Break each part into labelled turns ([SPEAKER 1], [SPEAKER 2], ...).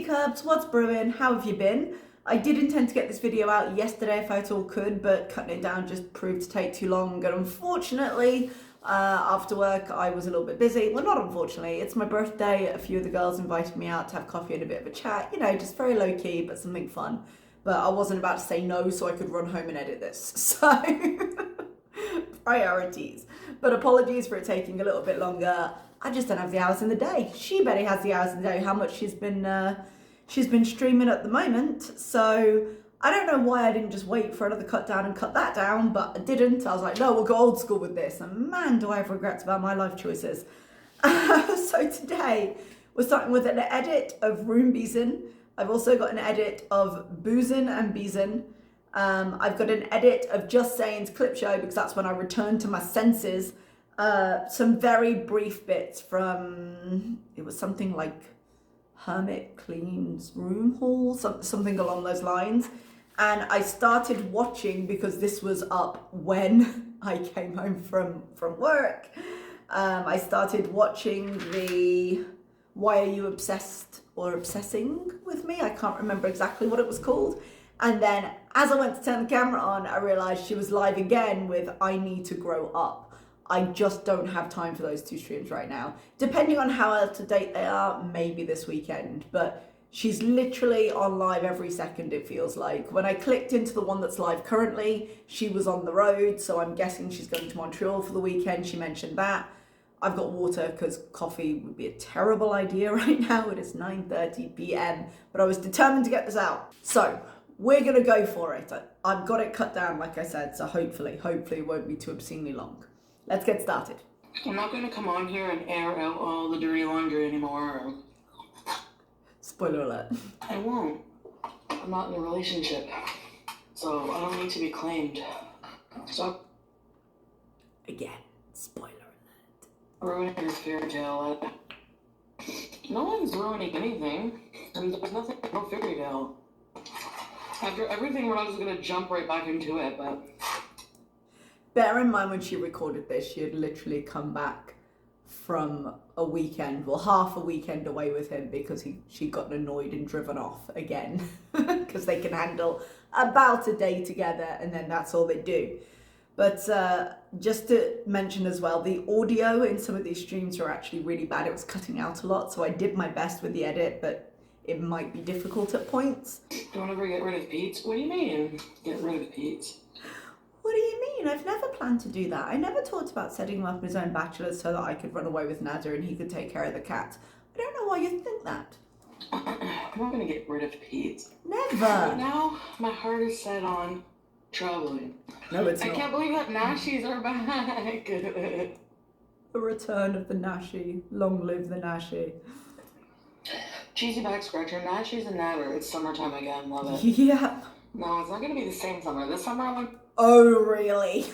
[SPEAKER 1] teacups, what's brewing? How have you been? I did intend to get this video out yesterday if I at all could, but cutting it down just proved to take too long, and unfortunately, after work I was a little bit busy. Well, not unfortunately, it's my birthday. A few of the girls invited me out to have coffee and a bit of a chat, you know, just very low key, but something fun. But I wasn't about to say no so I could run home and edit this, so priorities. But apologies for it taking a little bit longer. I just don't have the hours in the day. She barely has the hours in the day, how much she's been streaming at the moment. So I don't know why I didn't just wait for another cut down and cut that down, but I didn't. I was like, no, we'll go old school with this. And man, do I have regrets about my life choices. So today we're starting with an edit of Room Beezin. I've also got an edit of Boozin and Beezin. I've got an edit of Just Saying's clip show because that's when I returned to my senses. Some very brief bits from, it was something like Hermit Cleans Room Haul, something along those lines. And I started watching because this was up when I came home from work. I started watching the Why Are You Obsessed or Obsessing With Me? I can't remember exactly what it was called. And then as I went to turn the camera on, I realized she was live again with I Need to Grow Up. I just don't have time for those two streams right now. Depending on how up to date they are, maybe this weekend. But she's literally on live every second, it feels like. When I clicked into the one that's live currently, she was on the road. So I'm guessing she's going to Montreal for the weekend. She mentioned that. I've got water because coffee would be a terrible idea right now. It is 9:30 p.m. But I was determined to get this out. So we're going to go for it. I've got it cut down, like I said. So hopefully it won't be too obscenely long. Let's get started.
[SPEAKER 2] I'm not going to come on here and air out all the dirty laundry anymore.
[SPEAKER 1] Spoiler alert.
[SPEAKER 2] I won't. I'm not in a relationship. So I don't need to be claimed. Stop
[SPEAKER 1] Again, spoiler alert.
[SPEAKER 2] ruining your fairy tale. No one's ruining anything. And there's nothing, no fairy tale. After everything, we're not just going to jump right back into it, but...
[SPEAKER 1] Bear in mind when she recorded this, she had literally come back from a weekend, well, half a weekend away with him because she'd gotten annoyed and driven off again because they can handle about a day together and then that's all they do. But just to mention as well, the audio in some of these streams are actually really bad. It was cutting out a lot, so I did my best with the edit, but it might be difficult at points.
[SPEAKER 2] Don't ever get rid of Pete? What do you mean, get rid of Pete?
[SPEAKER 1] What do you mean? I've never planned to do that. I never talked about setting him up his own bachelor so that I could run away with Nada and he could take care of the cat. I don't know why you think that.
[SPEAKER 2] I'm not going to get rid of Pete.
[SPEAKER 1] Never.
[SPEAKER 2] Right now, my heart is set on traveling.
[SPEAKER 1] No, it's
[SPEAKER 2] I
[SPEAKER 1] not.
[SPEAKER 2] can't believe that Nashies are back.
[SPEAKER 1] The return of the Nashi. Long live the Nashi.
[SPEAKER 2] Cheesy back scratcher, Nashies and Natter. It's summertime again. Love it.
[SPEAKER 1] Yeah.
[SPEAKER 2] No, it's not going to be the same summer. This summer, I'm like...
[SPEAKER 1] Oh, really?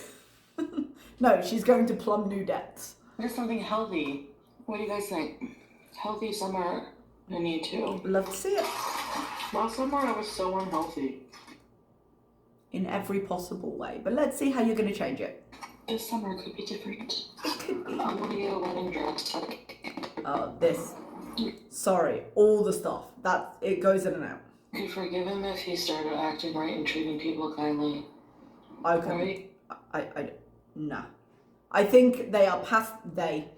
[SPEAKER 1] No, she's going to plumb new depths.
[SPEAKER 2] There's something healthy. What do you guys think? Healthy summer, I need to.
[SPEAKER 1] Love to see it.
[SPEAKER 2] Last summer, I was so unhealthy.
[SPEAKER 1] In every possible way. But let's see how you're going to change it.
[SPEAKER 2] This summer could be different.
[SPEAKER 1] It could be.
[SPEAKER 2] I'm going to get a wedding dress.
[SPEAKER 1] Oh, this. Sorry, all the stuff. That it goes in and out.
[SPEAKER 2] Could forgive him if he started acting right and treating people kindly.
[SPEAKER 1] Okay. Right? No. I think they are past, they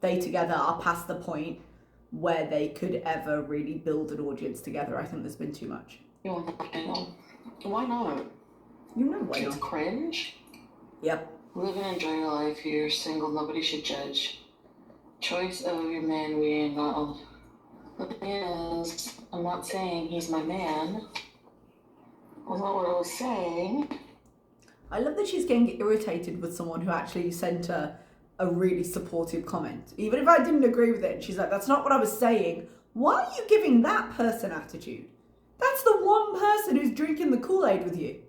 [SPEAKER 1] together are past the point where they could ever really build an audience together. I think there's been too much.
[SPEAKER 2] You want to know? Why not?
[SPEAKER 1] You know why
[SPEAKER 2] It's
[SPEAKER 1] not.
[SPEAKER 2] cringe.
[SPEAKER 1] Yep.
[SPEAKER 2] Live and enjoy your life. You're single. Nobody should judge. Choice of your man, we ain't got. The thing is, I'm not saying he's my man. That's not what I was saying.
[SPEAKER 1] I love that she's getting irritated with someone who actually sent her a really supportive comment. Even if I didn't agree with it, she's like, that's not what I was saying. Why are you giving that person attitude? That's the one person who's drinking the Kool-Aid with you.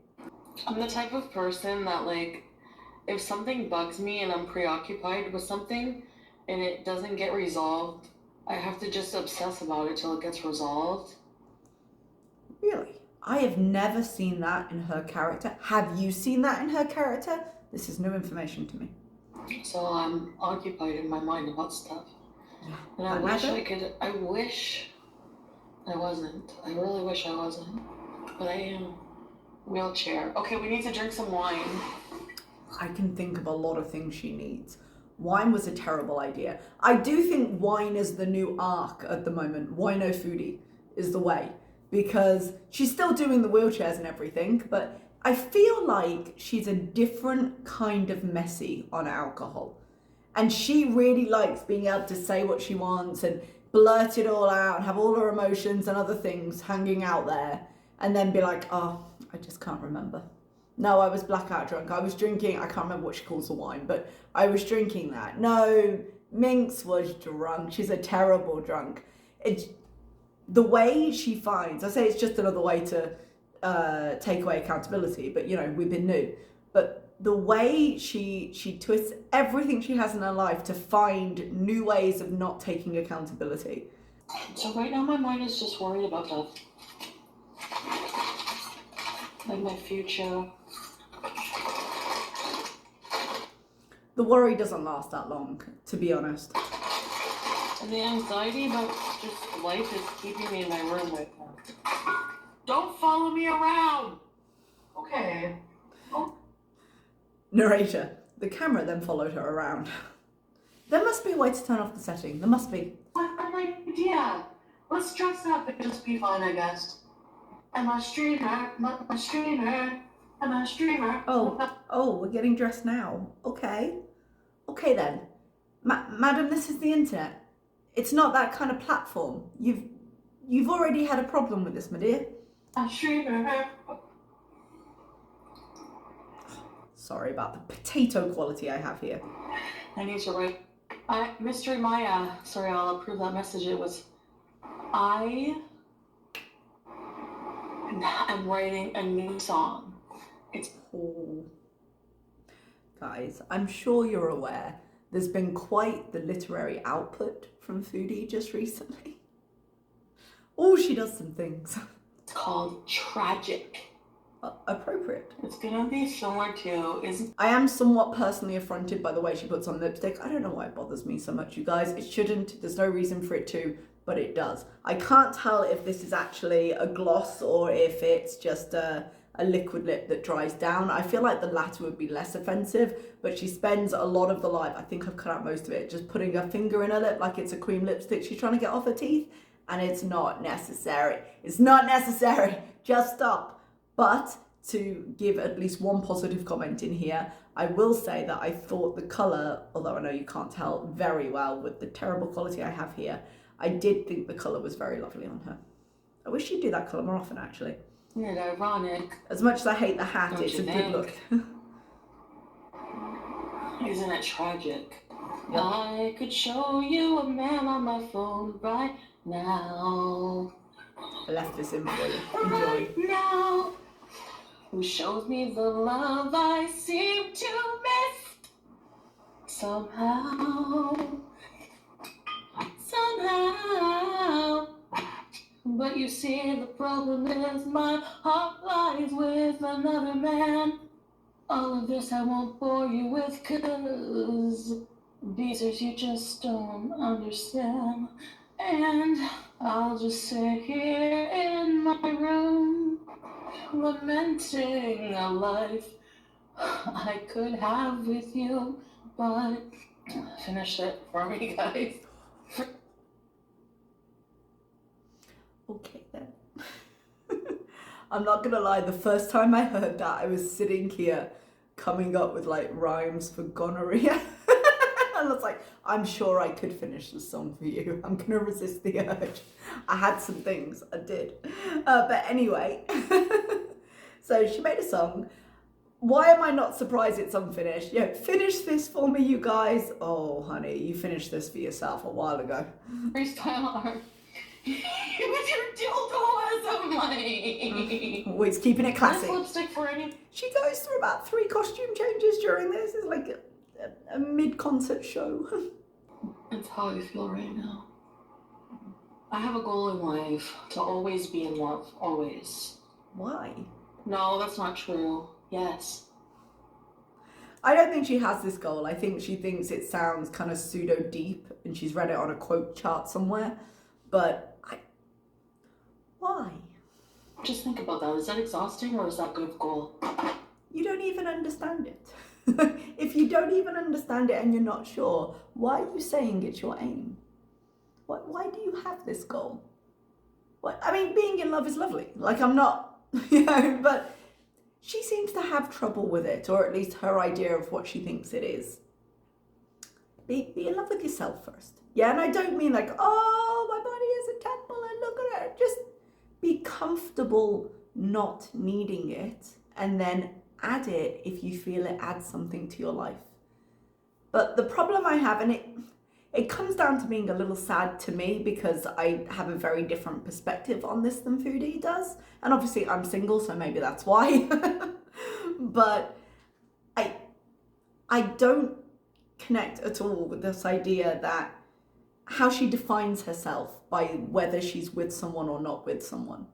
[SPEAKER 2] I'm the type of person that, like, if something bugs me and I'm preoccupied with something and it doesn't get resolved, I have to just obsess about it till it gets resolved.
[SPEAKER 1] Really? I have never seen that in her character. Have you seen that in her character? This is new information to me.
[SPEAKER 2] So I'm occupied in my mind about stuff.
[SPEAKER 1] Yeah.
[SPEAKER 2] And I wish I wasn't. I really wish I wasn't. But I am. Wheelchair. Okay, we need to drink some wine.
[SPEAKER 1] I can think of a lot of things she needs. Wine was a terrible idea. I do think wine is the new arc at the moment. Wino Foodie is the way. Because she's still doing the wheelchairs and everything, but I feel like she's a different kind of messy on alcohol. And she really likes being able to say what she wants and blurt it all out and have all her emotions and other things hanging out there. And then be like, oh, I just can't remember. No, I was blackout drunk. I was drinking, I can't remember what she calls the wine, but I was drinking that. No, Minx was drunk. She's a terrible drunk. It's the way she finds, I say it's just another way to take away accountability, but you know, we've been new. But the way she twists everything she has in her life to find new ways of not taking accountability.
[SPEAKER 2] So right now my mind is just worried about stuff. Like my future.
[SPEAKER 1] The worry doesn't last that long, to be honest.
[SPEAKER 2] And the anxiety about just life is keeping me in my room right now. Don't follow me around! Okay. Oh.
[SPEAKER 1] Narrator. The camera then followed her around. There must be a way to turn off the setting. There must be.
[SPEAKER 2] What an idea! Let's dress up and just be fun, I guess. I'm a streamer, I'm a streamer, I'm a streamer.
[SPEAKER 1] Oh, we're getting dressed now. Okay. Okay then. Madam, this is the internet. It's not that kind of platform. You've already had a problem with this, my dear.
[SPEAKER 2] A streamer.
[SPEAKER 1] Sorry about the potato quality I have here.
[SPEAKER 2] I need to write. Mystery Maya. Sorry, I'll approve that message. It was. I'm writing a new song. It's.
[SPEAKER 1] Oh. Guys, I'm sure you're aware there's been quite the literary output from Foodie just recently. Oh, she does some things.
[SPEAKER 2] It's called Tragic.
[SPEAKER 1] Appropriate.
[SPEAKER 2] It's gonna be similar to
[SPEAKER 1] I am somewhat personally affronted by the way she puts on lipstick. I don't know why it bothers me so much, you guys. It shouldn't. There's no reason for it to, but it does. I can't tell if this is actually a gloss or if it's just a liquid lip that dries down. I feel like the latter would be less offensive, but she spends a lot of the life, I think I've cut out most of it, just putting her finger in her lip like it's a cream lipstick she's trying to get off her teeth, and it's not necessary. It's not necessary. Just stop. But to give at least one positive comment in here, I will say that I thought the colour, although I know you can't tell very well with the terrible quality I have here, I did think the colour was very lovely on her. I wish she'd do that colour more often, actually.
[SPEAKER 2] Isn't it ironic?
[SPEAKER 1] As much as I hate the hat,
[SPEAKER 2] Don't
[SPEAKER 1] it's
[SPEAKER 2] you
[SPEAKER 1] a
[SPEAKER 2] think?
[SPEAKER 1] good look.
[SPEAKER 2] Isn't it tragic?
[SPEAKER 1] Yep.
[SPEAKER 2] I could show you a man on my phone right now.
[SPEAKER 1] I left this in for you. Enjoy.
[SPEAKER 2] Right now. Who shows me the love I seem to miss somehow. But you see, the problem is my heart lies with another man. All of this I won't bore you with, 'cause Beezers, you just don't understand. And I'll just sit here in my room, lamenting a life I could have with you. But finish it for me, guys.
[SPEAKER 1] Okay then. I'm not gonna lie, the first time I heard that, I was sitting here coming up with like rhymes for gonorrhea. I was like, I'm sure I could finish the song for you. I'm gonna resist the urge. I had some things, I did. But anyway, so she made a song. Why am I not surprised it's unfinished? Yeah, finish this for me, you guys. Oh, honey, you finished this for yourself a while ago.
[SPEAKER 2] Freestyle art. With your dildo as a mic.
[SPEAKER 1] Always keeping it classy.
[SPEAKER 2] This lipstick for any.
[SPEAKER 1] She goes through about 3 costume changes during this. It's like a mid-concert show.
[SPEAKER 2] That's how I feel right now. I have a goal in life, to always be in love, always.
[SPEAKER 1] Why?
[SPEAKER 2] No, that's not true. Yes.
[SPEAKER 1] I don't think she has this goal. I think she thinks it sounds kind of pseudo deep and she's read it on a quote chart somewhere. But Why?
[SPEAKER 2] Just think about that. Is that exhausting or is that good goal?
[SPEAKER 1] You don't even understand it. If you don't even understand it and you're not sure, why are you saying it's your aim? Why do you have this goal? I mean, being in love is lovely. Like, I'm not, but she seems to have trouble with it, or at least her idea of what she thinks it is. Be in love with yourself first. Yeah, and I don't mean like, oh, my body is a temple and look at it. Just be comfortable not needing it, and then add it if you feel it adds something to your life. But the problem I have, and it comes down to being a little sad to me because I have a very different perspective on this than Foodie does. And obviously I'm single, so maybe that's why. But I don't connect at all with this idea that how she defines herself by whether she's with someone or not with someone.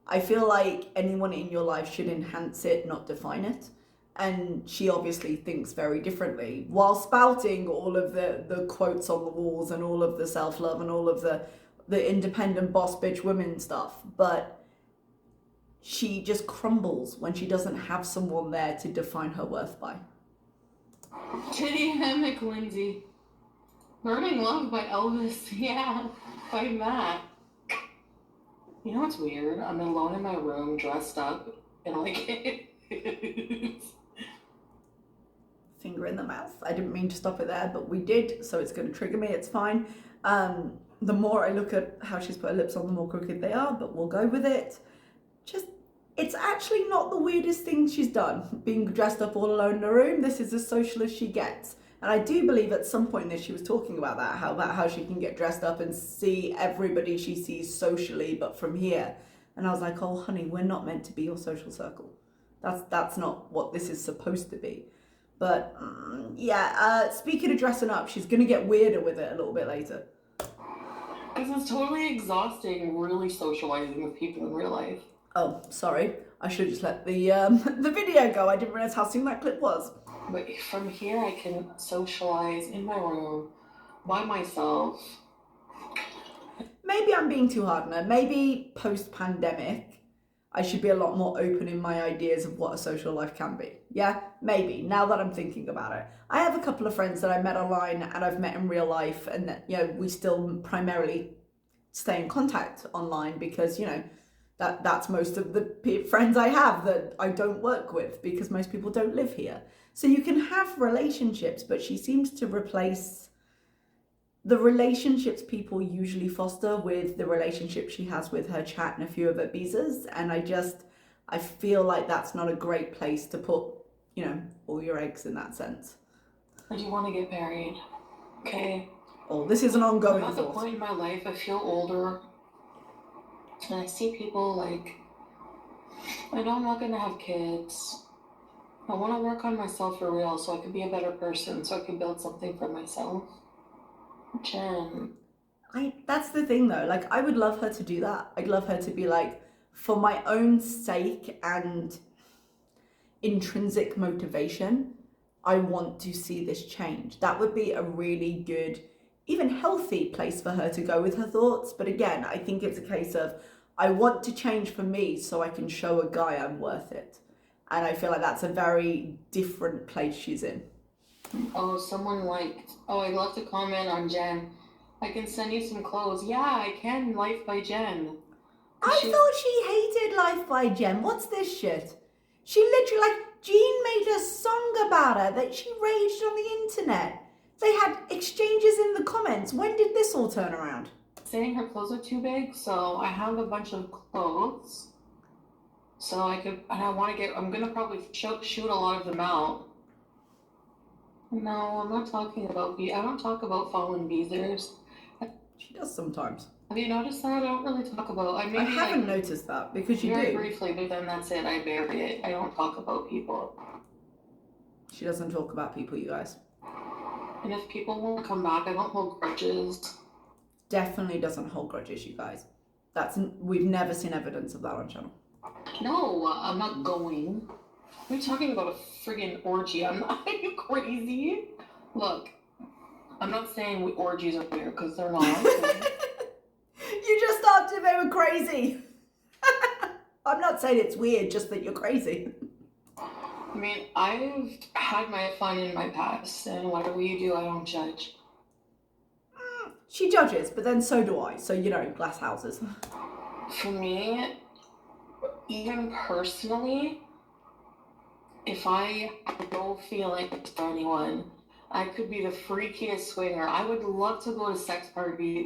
[SPEAKER 1] I feel like anyone in your life should enhance it, not define it. And she obviously thinks very differently while spouting all of the quotes on the walls and all of the self-love and all of the independent boss bitch women stuff. But she just crumbles when she doesn't have someone there to define her worth by.
[SPEAKER 2] Titty Hammock Lindsay. Burning Love by Elvis. Yeah, by Matt. You know what's weird? I'm alone in my room, dressed up, and like
[SPEAKER 1] Finger in the mouth. I didn't mean to stop it there, but we did, so it's going to trigger me. It's fine. The more I look at how she's put her lips on, the more crooked they are, but we'll go with it. It's actually not the weirdest thing she's done, being dressed up all alone in a room. This is as social as she gets. And I do believe at some point in this she was talking about that, how she can get dressed up and see everybody she sees socially, but from here. And I was like, oh honey, we're not meant to be your social circle. That's not what this is supposed to be. But speaking of dressing up, she's gonna get weirder with it a little bit later.
[SPEAKER 2] This is totally exhausting, really socializing with people in real life.
[SPEAKER 1] Oh, sorry. I should have just let the video go. I didn't realize how soon that clip was.
[SPEAKER 2] But from here, I can socialize in my room by myself.
[SPEAKER 1] Maybe I'm being too hard on her. Maybe post-pandemic, I should be a lot more open in my ideas of what a social life can be. Yeah, maybe, now that I'm thinking about it. I have a couple of friends that I met online and I've met in real life, and that, we still primarily stay in contact online because, that's most of the friends I have that I don't work with because most people don't live here. So you can have relationships, but she seems to replace the relationships people usually foster with the relationship she has with her chat and a few of her Beezers. And I feel like that's not a great place to put, all your eggs in that sense.
[SPEAKER 2] I do want to get married. Okay.
[SPEAKER 1] Oh, this is an ongoing
[SPEAKER 2] I'm at the
[SPEAKER 1] thought.
[SPEAKER 2] point in my life, I feel older. And I see people like, I know I'm not going to have kids. I want to work on myself for real so I can be a better person, so I can build something for myself. Jen.
[SPEAKER 1] That's the thing though, like I would love her to do that. I'd love her to be like, for my own sake and intrinsic motivation, I want to see this change. That would be a really good, even healthy place for her to go with her thoughts. But again, I think it's a case of, I want to change for me so I can show a guy I'm worth it. And I feel like that's a very different place she's in.
[SPEAKER 2] Oh, someone liked, I'd love to comment on Jen. I can send you some clothes. Yeah, I can. Life by Jen.
[SPEAKER 1] Thought she hated Life by Jen. What's this shit? She literally, Jean made a song about her that she raged on the internet. They had exchanges in the comments. When did this all turn around?
[SPEAKER 2] Saying her clothes are too big, so I have a bunch of clothes. So I'm gonna probably shoot a lot of them out. No, I'm not talking about I don't talk about fallen Beezers.
[SPEAKER 1] She does sometimes.
[SPEAKER 2] Have you noticed that? I don't really talk about.
[SPEAKER 1] I haven't noticed that because you
[SPEAKER 2] very
[SPEAKER 1] do.
[SPEAKER 2] Briefly, but then that's it. I bury it. I don't talk about people.
[SPEAKER 1] She doesn't talk about people, you guys.
[SPEAKER 2] And if people want to come back, I don't hold grudges.
[SPEAKER 1] Definitely doesn't hold grudges, you guys. We've never seen evidence of that on channel.
[SPEAKER 2] No, I'm not going. We're talking about a friggin' orgy. Are you crazy? Look, I'm not saying orgies are weird because they're not.
[SPEAKER 1] You just thought they were crazy. I'm not saying it's weird, just that you're crazy.
[SPEAKER 2] I mean, I've had my fun in my past, and whatever you do, I don't judge.
[SPEAKER 1] She judges, but then so do I. So, glass houses.
[SPEAKER 2] For me, even personally, if I have no feelings for anyone, I could be the freakiest swinger. I would love to go to sex party.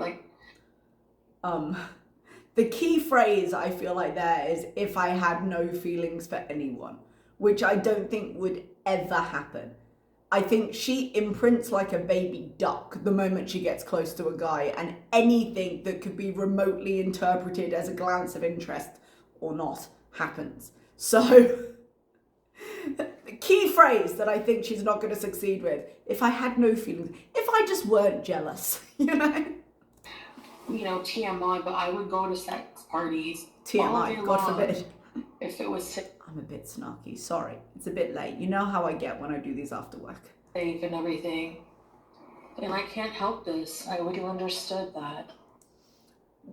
[SPEAKER 1] The key phrase I feel like there is if I had no feelings for anyone, which I don't think would ever happen. I think she imprints like a baby duck the moment she gets close to a guy, and anything that could be remotely interpreted as a glance of interest or not happens. So the key phrase that I think she's not going to succeed with, if I had no feelings, if I just weren't jealous,
[SPEAKER 2] TMI, but I would go to sex parties.
[SPEAKER 1] TMI, God forbid.
[SPEAKER 2] If it was safe
[SPEAKER 1] I'm a bit snarky, sorry. It's a bit late. You know how I get when I do these after work.
[SPEAKER 2] and everything. And I can't help this. I would have understood that.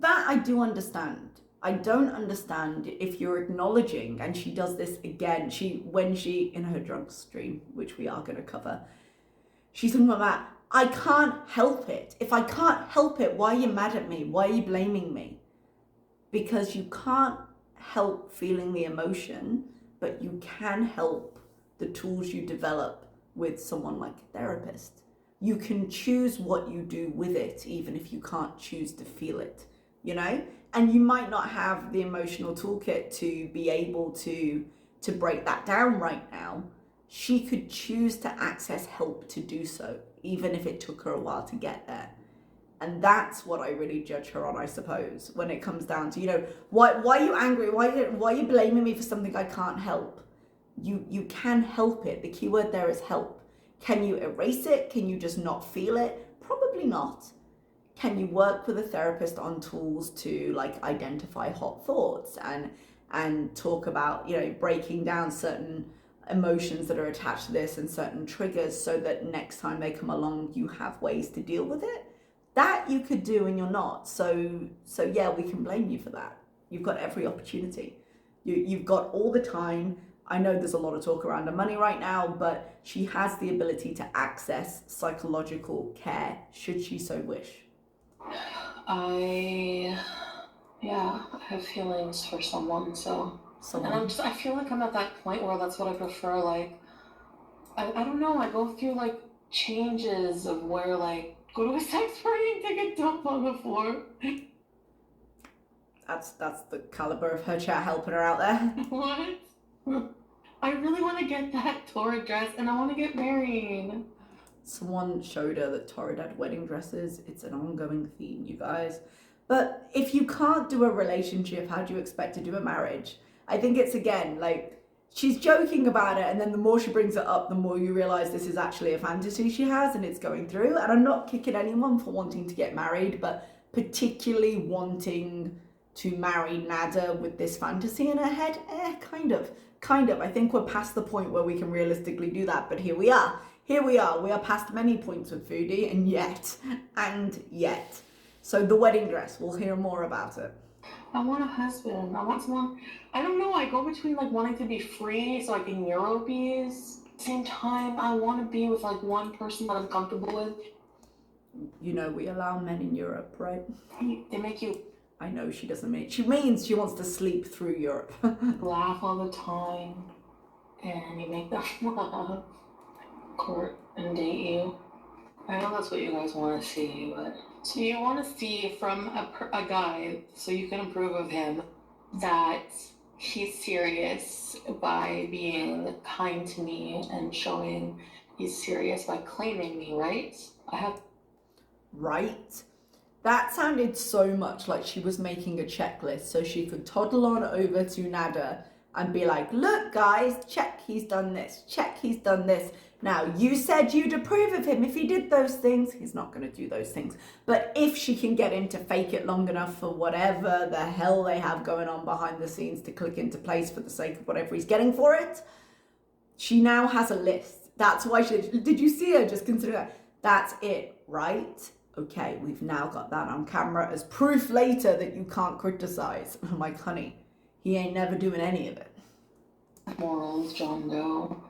[SPEAKER 1] That I do understand. I don't understand if you're acknowledging, and she does this again, when she, in her drunk stream, which we are going to cover, she's talking about that. I can't help it. If I can't help it, why are you mad at me? Why are you blaming me? Because you can't help feeling the emotion, but you can help the tools you develop with someone like a therapist. You can choose what you do with it, even if you can't choose to feel it, And you might not have the emotional toolkit to be able to break that down right now. She could choose to access help to do so, even if it took her a while to get there. And that's what I really judge her on, I suppose, when it comes down to, why are you angry? Why are you blaming me for something I can't help? You can help it. The key word there is help. Can you erase it? Can you just not feel it? Probably not. Can you work with a therapist on tools to identify hot thoughts and talk about, breaking down certain emotions that are attached to this and certain triggers so that next time they come along, you have ways to deal with it? That you could do and you're not. So yeah, we can blame you for that. You've got every opportunity. You've got all the time. I know there's a lot of talk around her money right now, but she has the ability to access psychological care should she so wish.
[SPEAKER 2] I have feelings for someone, so. And I feel like I'm at that point where that's what I prefer. I don't know, I go through changes of where go to a sex party and take a dump on the floor.
[SPEAKER 1] That's the caliber of her chat helping her out there.
[SPEAKER 2] What? I really want to get that torrid dress and I want to get married.
[SPEAKER 1] Someone showed her that Torrid had wedding dresses. It's an ongoing theme, you guys. But if you can't do a relationship, how do you expect to do a marriage? I think it's, again, she's joking about it, and then the more she brings it up, the more you realize this is actually a fantasy she has and it's going through. And I'm not kicking anyone for wanting to get married, but particularly wanting to marry Nada with this fantasy in her head, kind of. I think we're past the point where we can realistically do that, but here we are. We are past many points with Foodie, and yet. So the wedding dress, we'll hear more about it.
[SPEAKER 2] I want a husband. I want someone. I don't know. I go between wanting to be free so I can Europees. At the same time, I want to be with one person that I'm comfortable with.
[SPEAKER 1] We allow men in Europe, right?
[SPEAKER 2] They make you.
[SPEAKER 1] I know she doesn't mean. She means she wants to sleep through Europe.
[SPEAKER 2] Laugh all the time, and you make them laugh, court and date you. I know that's what you guys want to see, but. So you want to see from a guy, so you can approve of him, that he's serious by being kind to me and showing he's serious by claiming me, right?
[SPEAKER 1] Right? That sounded so much like she was making a checklist so she could toddle on over to Nada and be like, look guys, check he's done this, check he's done this. Now, you said you'd approve of him if he did those things. He's not going to do those things. But if she can get him to fake it long enough for whatever the hell they have going on behind the scenes to click into place for the sake of whatever he's getting for it, she now has a list. That's why did you see her just consider that? That's it, right? Okay, we've now got that on camera as proof later that you can't criticize. I'm like, honey, he ain't never doing any of it.
[SPEAKER 2] Morals, John Doe.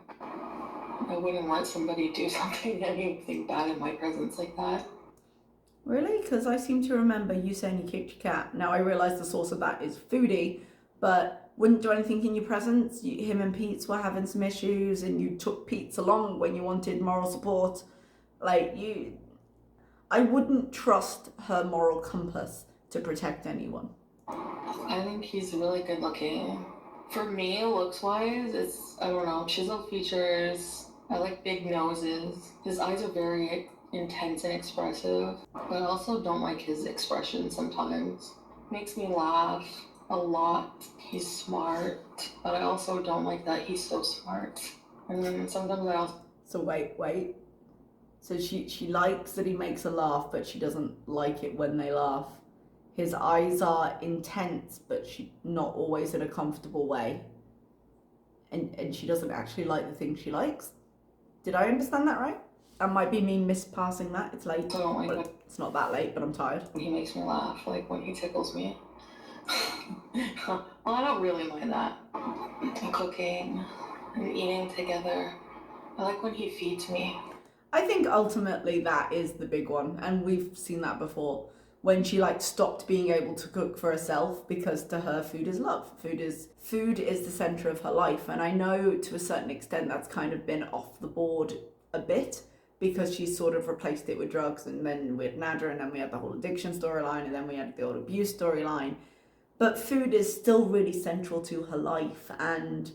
[SPEAKER 2] I wouldn't let somebody do anything bad in my presence like that.
[SPEAKER 1] Really? Because I seem to remember you saying you kicked your cat. Now I realise the source of that is Foodie, but wouldn't do anything in your presence. Him and Pete's were having some issues, and you took Pete's along when you wanted moral support. I wouldn't trust her moral compass to protect anyone.
[SPEAKER 2] I think he's really good looking. For me, looks-wise, it's, I don't know, chiseled features. I like big noses. His eyes are very intense and expressive, but I also don't like his expression sometimes. Makes me laugh a lot. He's smart, but I also don't like that he's so smart. And then sometimes I also...
[SPEAKER 1] So wait. So she likes that he makes her laugh, but she doesn't like it when they laugh. His eyes are intense, but not always in a comfortable way. And she doesn't actually like the things she likes. Did I understand that right? That might be me mispassing that. It's late.
[SPEAKER 2] I don't like that.
[SPEAKER 1] It's not that late, but I'm tired.
[SPEAKER 2] He makes me laugh, like when he tickles me. Well, I don't really mind that. And cooking and eating together. I like when he feeds me.
[SPEAKER 1] I think ultimately that is the big one, and we've seen that before. When she stopped being able to cook for herself, because to her food is love. Food is the center of her life, and I know to a certain extent that's kind of been off the board a bit, because she's sort of replaced it with drugs, and then we had Nada, and then we had the whole addiction storyline, and then we had the old abuse storyline. But food is still really central to her life, and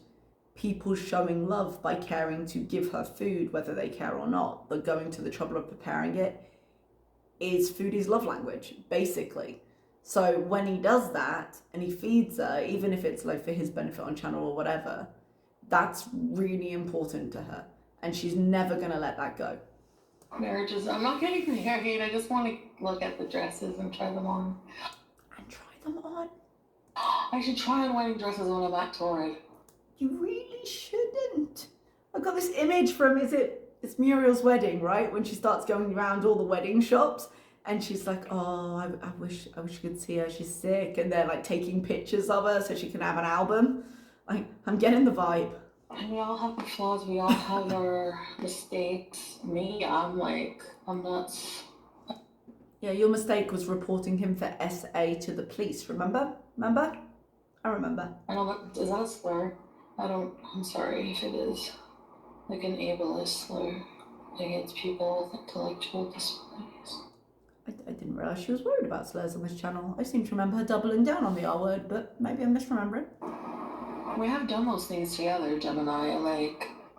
[SPEAKER 1] people showing love by caring to give her food, whether they care or not, but going to the trouble of preparing it, is Foodie's love language, basically. So when he does that and he feeds her, even if it's for his benefit on channel or whatever, that's really important to her, and she's never gonna let that go.
[SPEAKER 2] Marriages, I'm not getting married. I just want to look at the dresses and try them on.
[SPEAKER 1] And try them on?
[SPEAKER 2] I should try on wedding dresses when I'm at Torrid.
[SPEAKER 1] You really shouldn't. I've got this image from, it's Muriel's wedding, right? When she starts going around all the wedding shops, and she's like, oh, I wish you could see her, she's sick. And they're taking pictures of her so she can have an album. I'm getting the vibe.
[SPEAKER 2] And we all have our flaws, we all have our mistakes. Me, I'm nuts.
[SPEAKER 1] Yeah, your mistake was reporting him for SA to the police, remember? I remember.
[SPEAKER 2] I know, but is that a slur? I'm sorry if it is. An ableist slur against people with intellectual disabilities.
[SPEAKER 1] I didn't realise she was worried about slurs on this channel. I seem to remember her doubling down on the R word, but maybe I'm misremembering.
[SPEAKER 2] We have done those things together, Jem and I.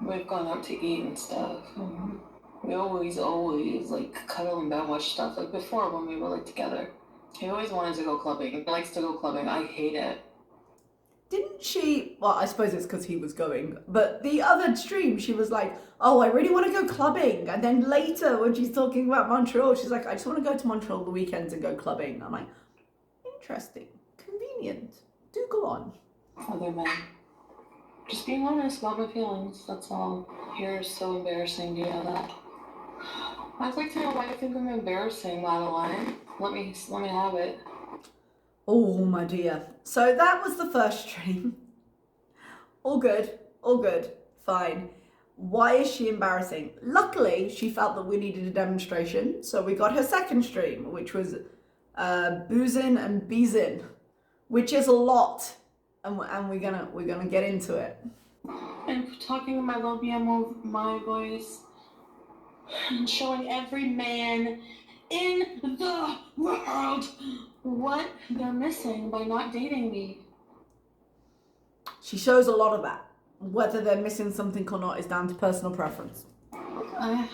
[SPEAKER 2] We've gone out to eat and stuff. And we always cuddle in bed and watch stuff. Before, when we were together. He always wanted to go clubbing. He likes to go clubbing. I hate it.
[SPEAKER 1] Didn't she, well, I suppose it's because he was going, but the other stream, she was like, oh, I really want to go clubbing. And then later, when she's talking about Montreal, she's like, I just want to go to Montreal the weekends and go clubbing. I'm like, interesting, convenient, do go on.
[SPEAKER 2] Other men. Just being honest about my feelings, that's all. You're so embarrassing, do you know that? I'd like to know why you think I'm embarrassing, Madeline. Let me have it.
[SPEAKER 1] Oh, my dear. So that was the first stream. All good, fine. Why is she embarrassing? Luckily, she felt that we needed a demonstration, so we got her second stream, which was Boozin and Beezin, which is a lot, and we're gonna get into it.
[SPEAKER 2] And talking in my low BM, my voice, and showing every man in the world what they're missing by not dating me.
[SPEAKER 1] She shows a lot of that. Whether they're missing something or not is down to personal preference.
[SPEAKER 2] I had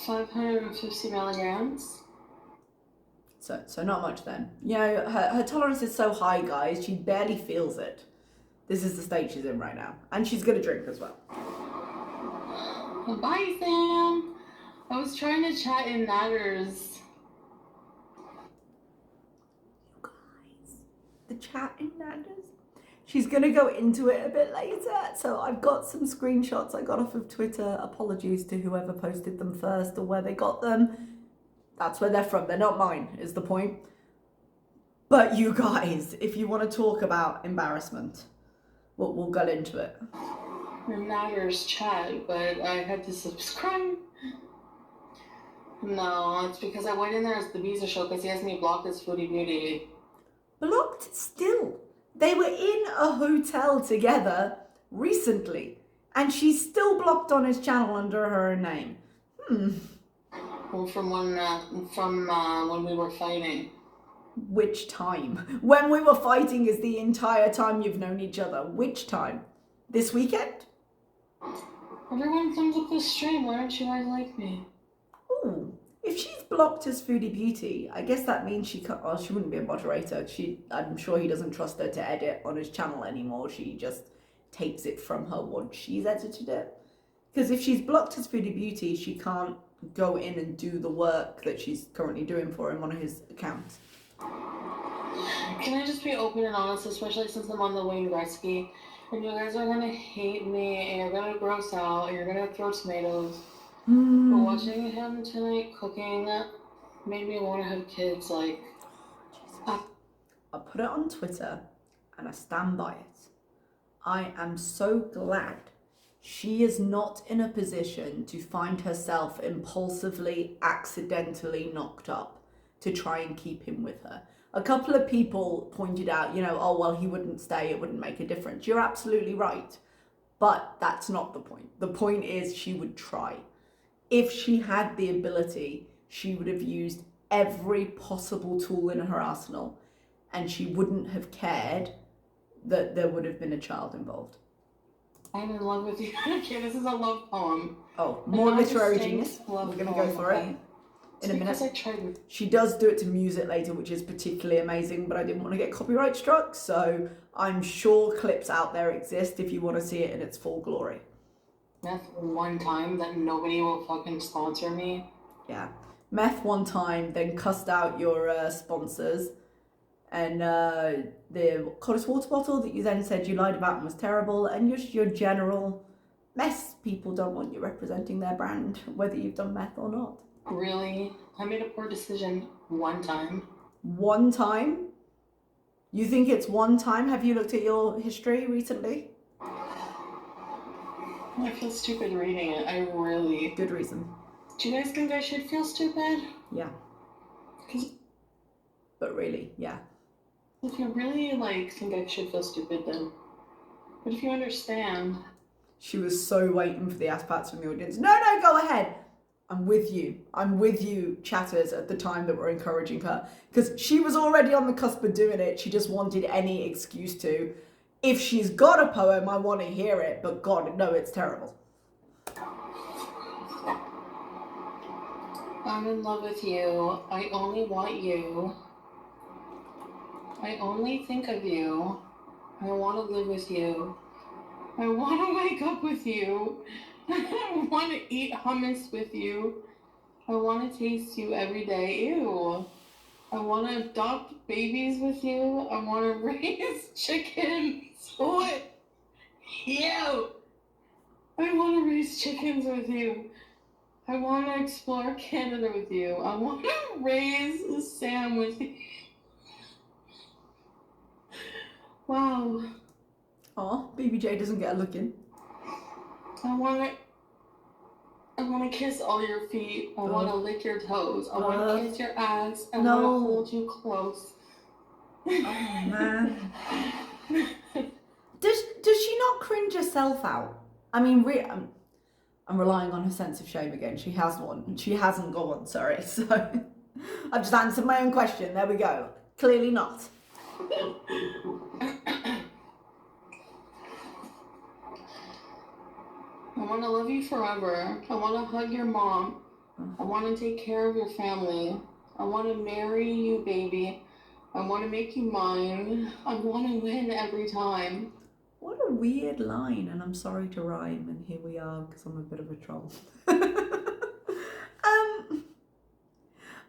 [SPEAKER 2] 550 milligrams.
[SPEAKER 1] So not much then. You know, her tolerance is so high, guys, she barely feels it. This is the state she's in right now. And she's gonna drink as well.
[SPEAKER 2] Bye, Sam. I was trying to chat in Natters.
[SPEAKER 1] The chat in Nando's. She's gonna go into it a bit later. So I've got some screenshots I got off of Twitter. Apologies to whoever posted them first or where they got them. That's where they're from. They're not mine, is the point. But you guys, if you want to talk about embarrassment, we'll get into it.
[SPEAKER 2] It matters, chat, but I had to subscribe. No, it's because I went in there as the Beezin show because he has me blocked as Foodie Beauty.
[SPEAKER 1] Blocked still. They were in a hotel together recently, and she's still blocked on his channel under her own name.
[SPEAKER 2] Well, from when we were fighting.
[SPEAKER 1] Which time? When we were fighting is the entire time you've known each other. Which time? This weekend?
[SPEAKER 2] Everyone comes up this stream. Why don't you guys like me?
[SPEAKER 1] Ooh, if she's blocked as Foodie Beauty, I guess that means she can't. Well, she wouldn't be a moderator. I'm sure he doesn't trust her to edit on his channel anymore. She just takes it from her once she's edited it. Because if she's blocked as Foodie Beauty, she can't go in and do the work that she's currently doing for him on his account.
[SPEAKER 2] Can I just be open and honest, especially since I'm on the Wayne Gretzky, and you guys are gonna hate me, and you're gonna gross out, and you're gonna throw tomatoes. But watching him tonight cooking made me want to have kids. Like,
[SPEAKER 1] I put it on Twitter, and I stand by it. I am so glad she is not in a position to find herself impulsively, accidentally knocked up to try and keep him with her. A couple of people pointed out, oh, well, he wouldn't stay, it wouldn't make a difference. You're absolutely right. But that's not the point. The point is she would try. If she had the ability, she would have used every possible tool in her arsenal, and she wouldn't have cared that there would have been a child involved.
[SPEAKER 2] I'm in love with you. Okay, this is a love poem.
[SPEAKER 1] Oh, more literary genius. We're going to go for it in a minute.
[SPEAKER 2] I tried.
[SPEAKER 1] She does do it to music later, which is particularly amazing, but I didn't want to get copyright struck, so I'm sure clips out there exist if you want to see it in its full glory.
[SPEAKER 2] Meth one time, that nobody will fucking sponsor me.
[SPEAKER 1] Yeah. Meth one time, then cussed out your sponsors, and the Cottis water bottle that you then said you lied about and was terrible, and just your general mess. People don't want you representing their brand, whether you've done meth or not.
[SPEAKER 2] Really? I made a poor decision one time.
[SPEAKER 1] One time? You think it's one time? Have you looked at your history recently?
[SPEAKER 2] I feel stupid reading it. I really...
[SPEAKER 1] Good reason.
[SPEAKER 2] Do you guys think I should feel stupid?
[SPEAKER 1] Yeah. But really, yeah.
[SPEAKER 2] If you really, think I should feel stupid, then... But if you understand...
[SPEAKER 1] She was so waiting for the aspats from the audience. No, go ahead. I'm with you, chatters at the time that were encouraging her. Because she was already on the cusp of doing it. She just wanted any excuse to. If she's got a poem, I want to hear it. But God, no, it's terrible.
[SPEAKER 2] I'm in love with you. I only want you. I only think of you. I want to live with you. I want to wake up with you. I want to eat hummus with you. I want to taste you every day. Ew. I want to adopt babies with you. I want to raise chickens. What? Ew. I want to raise chickens with you. I want to explore Canada with you. I want to raise Sam with you. Wow.
[SPEAKER 1] Aw, BBJ doesn't get a look in.
[SPEAKER 2] I want to kiss all your feet. I want to lick your toes. I want to kiss your ass. I want to hold you close.
[SPEAKER 1] Oh, man. Does she not cringe herself out? I mean, I'm relying on her sense of shame again. She has one. She hasn't got one, sorry. So I've just answered my own question. There we go. Clearly not.
[SPEAKER 2] I want to love you forever. I want to hug your mom. I want to take care of your family. I want to marry you, baby. I want to make you mine. I want to win every time.
[SPEAKER 1] What a weird line, and I'm sorry to rhyme, and here we are, because I'm a bit of a troll.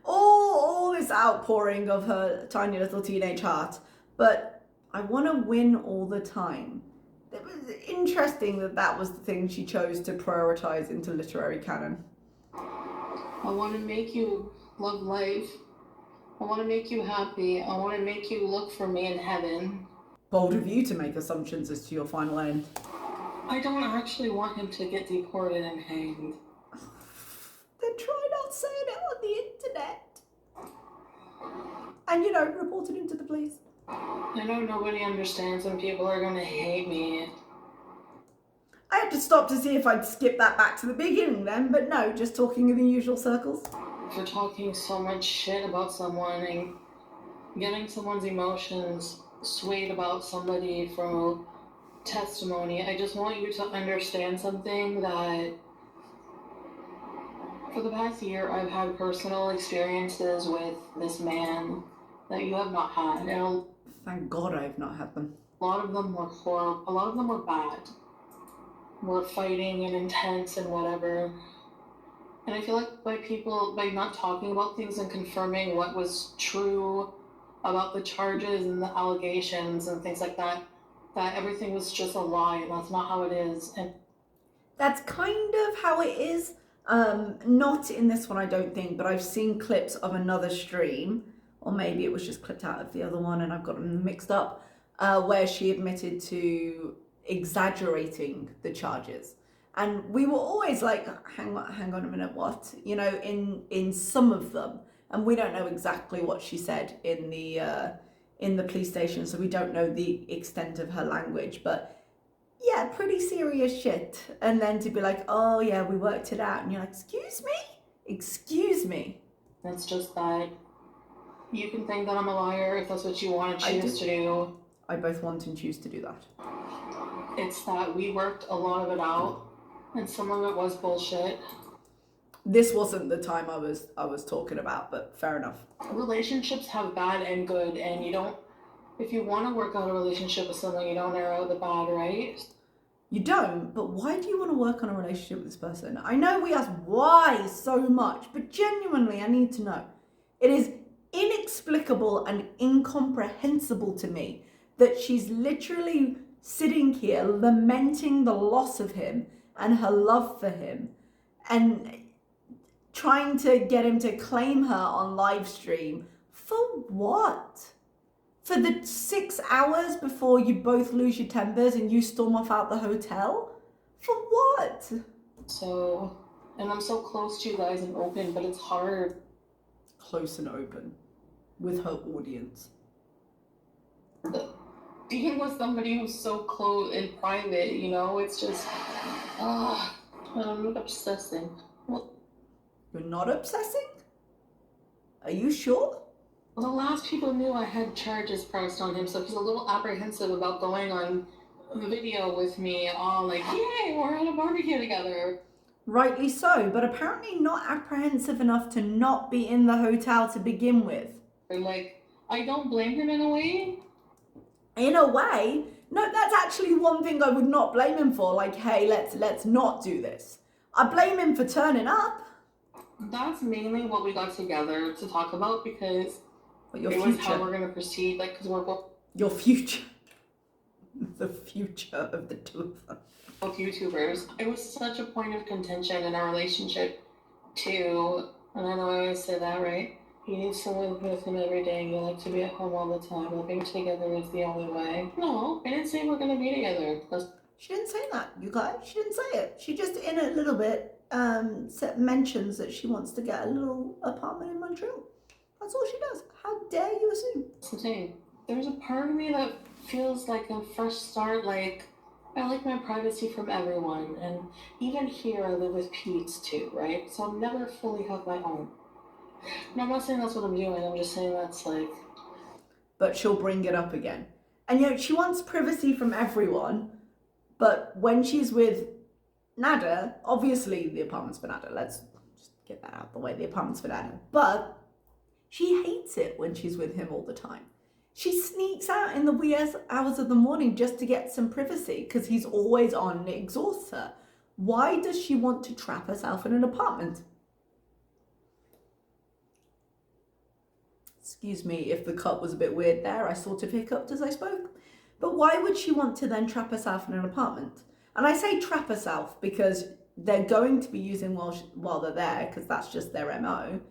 [SPEAKER 1] All this outpouring of her tiny little teenage heart, but I want to win all the time. It was interesting that was the thing she chose to prioritize into literary canon.
[SPEAKER 2] I want to make you love life. I want to make you happy. I want to make you look for me in heaven.
[SPEAKER 1] Bold of you to make assumptions as to your final end.
[SPEAKER 2] I don't actually want him to get deported and hanged.
[SPEAKER 1] Then try not saying it on the internet. And, you know, report him to the police.
[SPEAKER 2] I know nobody understands when people are going to hate me.
[SPEAKER 1] I had to stop to see if I'd skip that back to the beginning then, but no, just talking in the usual circles.
[SPEAKER 2] For talking so much shit about someone and getting someone's emotions swayed about somebody from testimony. I just want you to understand something, that for the past year I've had personal experiences with this man that you have not had, and
[SPEAKER 1] Thank God I've not had them.
[SPEAKER 2] a lot of them were horrible. A lot of them were bad. Were fighting and intense and whatever. And I feel like by not talking about things and confirming what was true about the charges and the allegations and things like that, that everything was just a lie, and that's not how it is. And
[SPEAKER 1] that's kind of how it is. Not in this one, I don't think, but I've seen clips of another stream, or maybe it was just clipped out of the other one and I've got them mixed up, where she admitted to exaggerating the charges. And we were always like, hang on a minute, what? You know, in some of them. And we don't know exactly what she said in the police station, so we don't know the extent of her language. But yeah, pretty serious shit. And then to be like, oh yeah, we worked it out. And you're like, excuse me? Excuse me.
[SPEAKER 2] it's just that you can think that I'm a liar if that's what you want to choose to do.
[SPEAKER 1] I both want and choose to do that.
[SPEAKER 2] It's that we worked a lot of it out, and some of it was bullshit.
[SPEAKER 1] This wasn't the time I was talking about, but fair enough.
[SPEAKER 2] Relationships have bad and good, and you don't, if you want to work out a relationship with someone, you don't narrow the bad, right?
[SPEAKER 1] You don't, but why do you want to work on a relationship with this person? I know we ask why so much, but genuinely I need to know. It is inexplicable and incomprehensible to me that she's literally sitting here lamenting the loss of him and her love for him and trying to get him to claim her on live stream. For what? For the 6 hours before you both lose your tempers and you storm off out the hotel? For what?
[SPEAKER 2] So, and I'm so close to you guys and open, but it's hard.
[SPEAKER 1] Close and open with her audience.
[SPEAKER 2] Being with somebody who's so close and private, you know, it's just, I'm obsessing. Well,
[SPEAKER 1] you're not obsessing? Are you sure?
[SPEAKER 2] The last people knew I had charges pressed on him, so he's a little apprehensive about going on the video with me, all like, yay, we're at a barbecue together.
[SPEAKER 1] Rightly so, but apparently not apprehensive enough to not be in the hotel to begin with.
[SPEAKER 2] And like, I don't blame him in a way.
[SPEAKER 1] In a way? No, that's actually one thing I would not blame him for. Like, hey, let's not do this. I blame him for turning up.
[SPEAKER 2] That's mainly what we got together to talk about, because was how we're gonna proceed. Like, because we're both
[SPEAKER 1] your future, the future of the two of them.
[SPEAKER 2] Both YouTubers. It was such a point of contention in our relationship too. And I know I always say that, right? You need someone with him every day, and you like to be at home all the time. Living together is the only way. No, I didn't say we're gonna be together.
[SPEAKER 1] She didn't say that, you guys. She didn't say it. She just, in a little bit, mentions that she wants to get a little apartment in Montreal. That's all she does. How dare you assume?
[SPEAKER 2] That's the thing. There's a part of me that feels like a fresh start. Like, I like my privacy from everyone, and even here I live with Pete's too, right? So I'm never fully have my own. No, I'm not saying that's what I'm doing. I'm just saying that's like.
[SPEAKER 1] But she'll bring it up again, and you know she wants privacy from everyone. But when she's with Nada, obviously the apartment's for Nada. Let's just get that out of the way. The apartment's for Nada, but she hates it when she's with him all the time. She sneaks out in the wee hours of the morning just to get some privacy because he's always on and it exhausts her. Why does she want to trap herself in an apartment? Excuse me if the cut was a bit weird there. I sort of hiccuped as I spoke. But why would she want to then trap herself in an apartment? And I say trap herself because they're going to be using while they're there, because that's just their MO.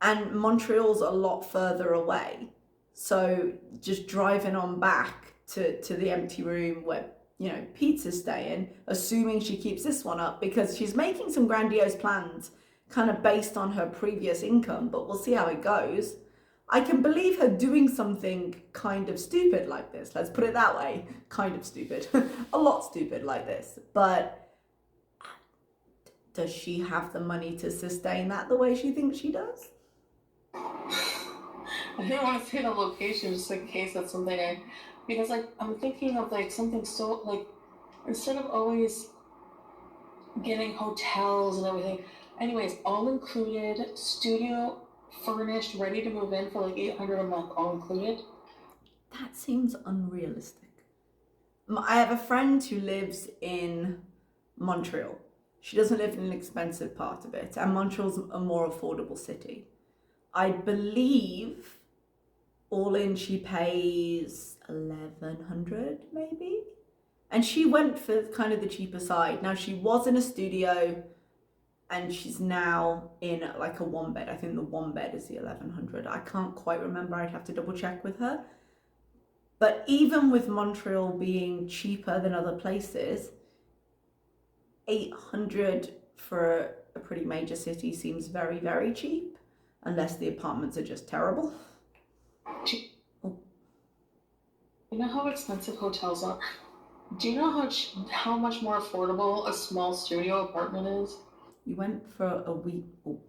[SPEAKER 1] and Montreal's a lot further away. So just driving on back to the empty room where, you know, Pete's staying, assuming she keeps this one up, because she's making some grandiose plans kind of based on her previous income, but we'll see how it goes. I can believe her doing something kind of stupid like this. Let's put it that way. Kind of stupid. A lot stupid like this. But does she have the money to sustain that the way she thinks she does?
[SPEAKER 2] I didn't want to say the location just in case that's something because like I'm thinking of like something so like instead of always getting hotels and everything. Anyways, all included, studio furnished, ready to move in for like $800 a month, all included.
[SPEAKER 1] That seems unrealistic. I have a friend who lives in Montreal. She doesn't live in an expensive part of it, and Montreal's a more affordable city. I believe all in she pays $1,100 maybe, and she went for kind of the cheaper side. Now she was in a studio, and she's now in like a one bed. I think the one bed is the $1,100. I can't quite remember. I'd have to double check with her. But even with Montreal being cheaper than other places, $800 for a pretty major city seems very, very cheap, unless the apartments are just terrible.
[SPEAKER 2] You know how expensive hotels are? Do you know how much more affordable a small studio apartment is?
[SPEAKER 1] You went for a week. Oh,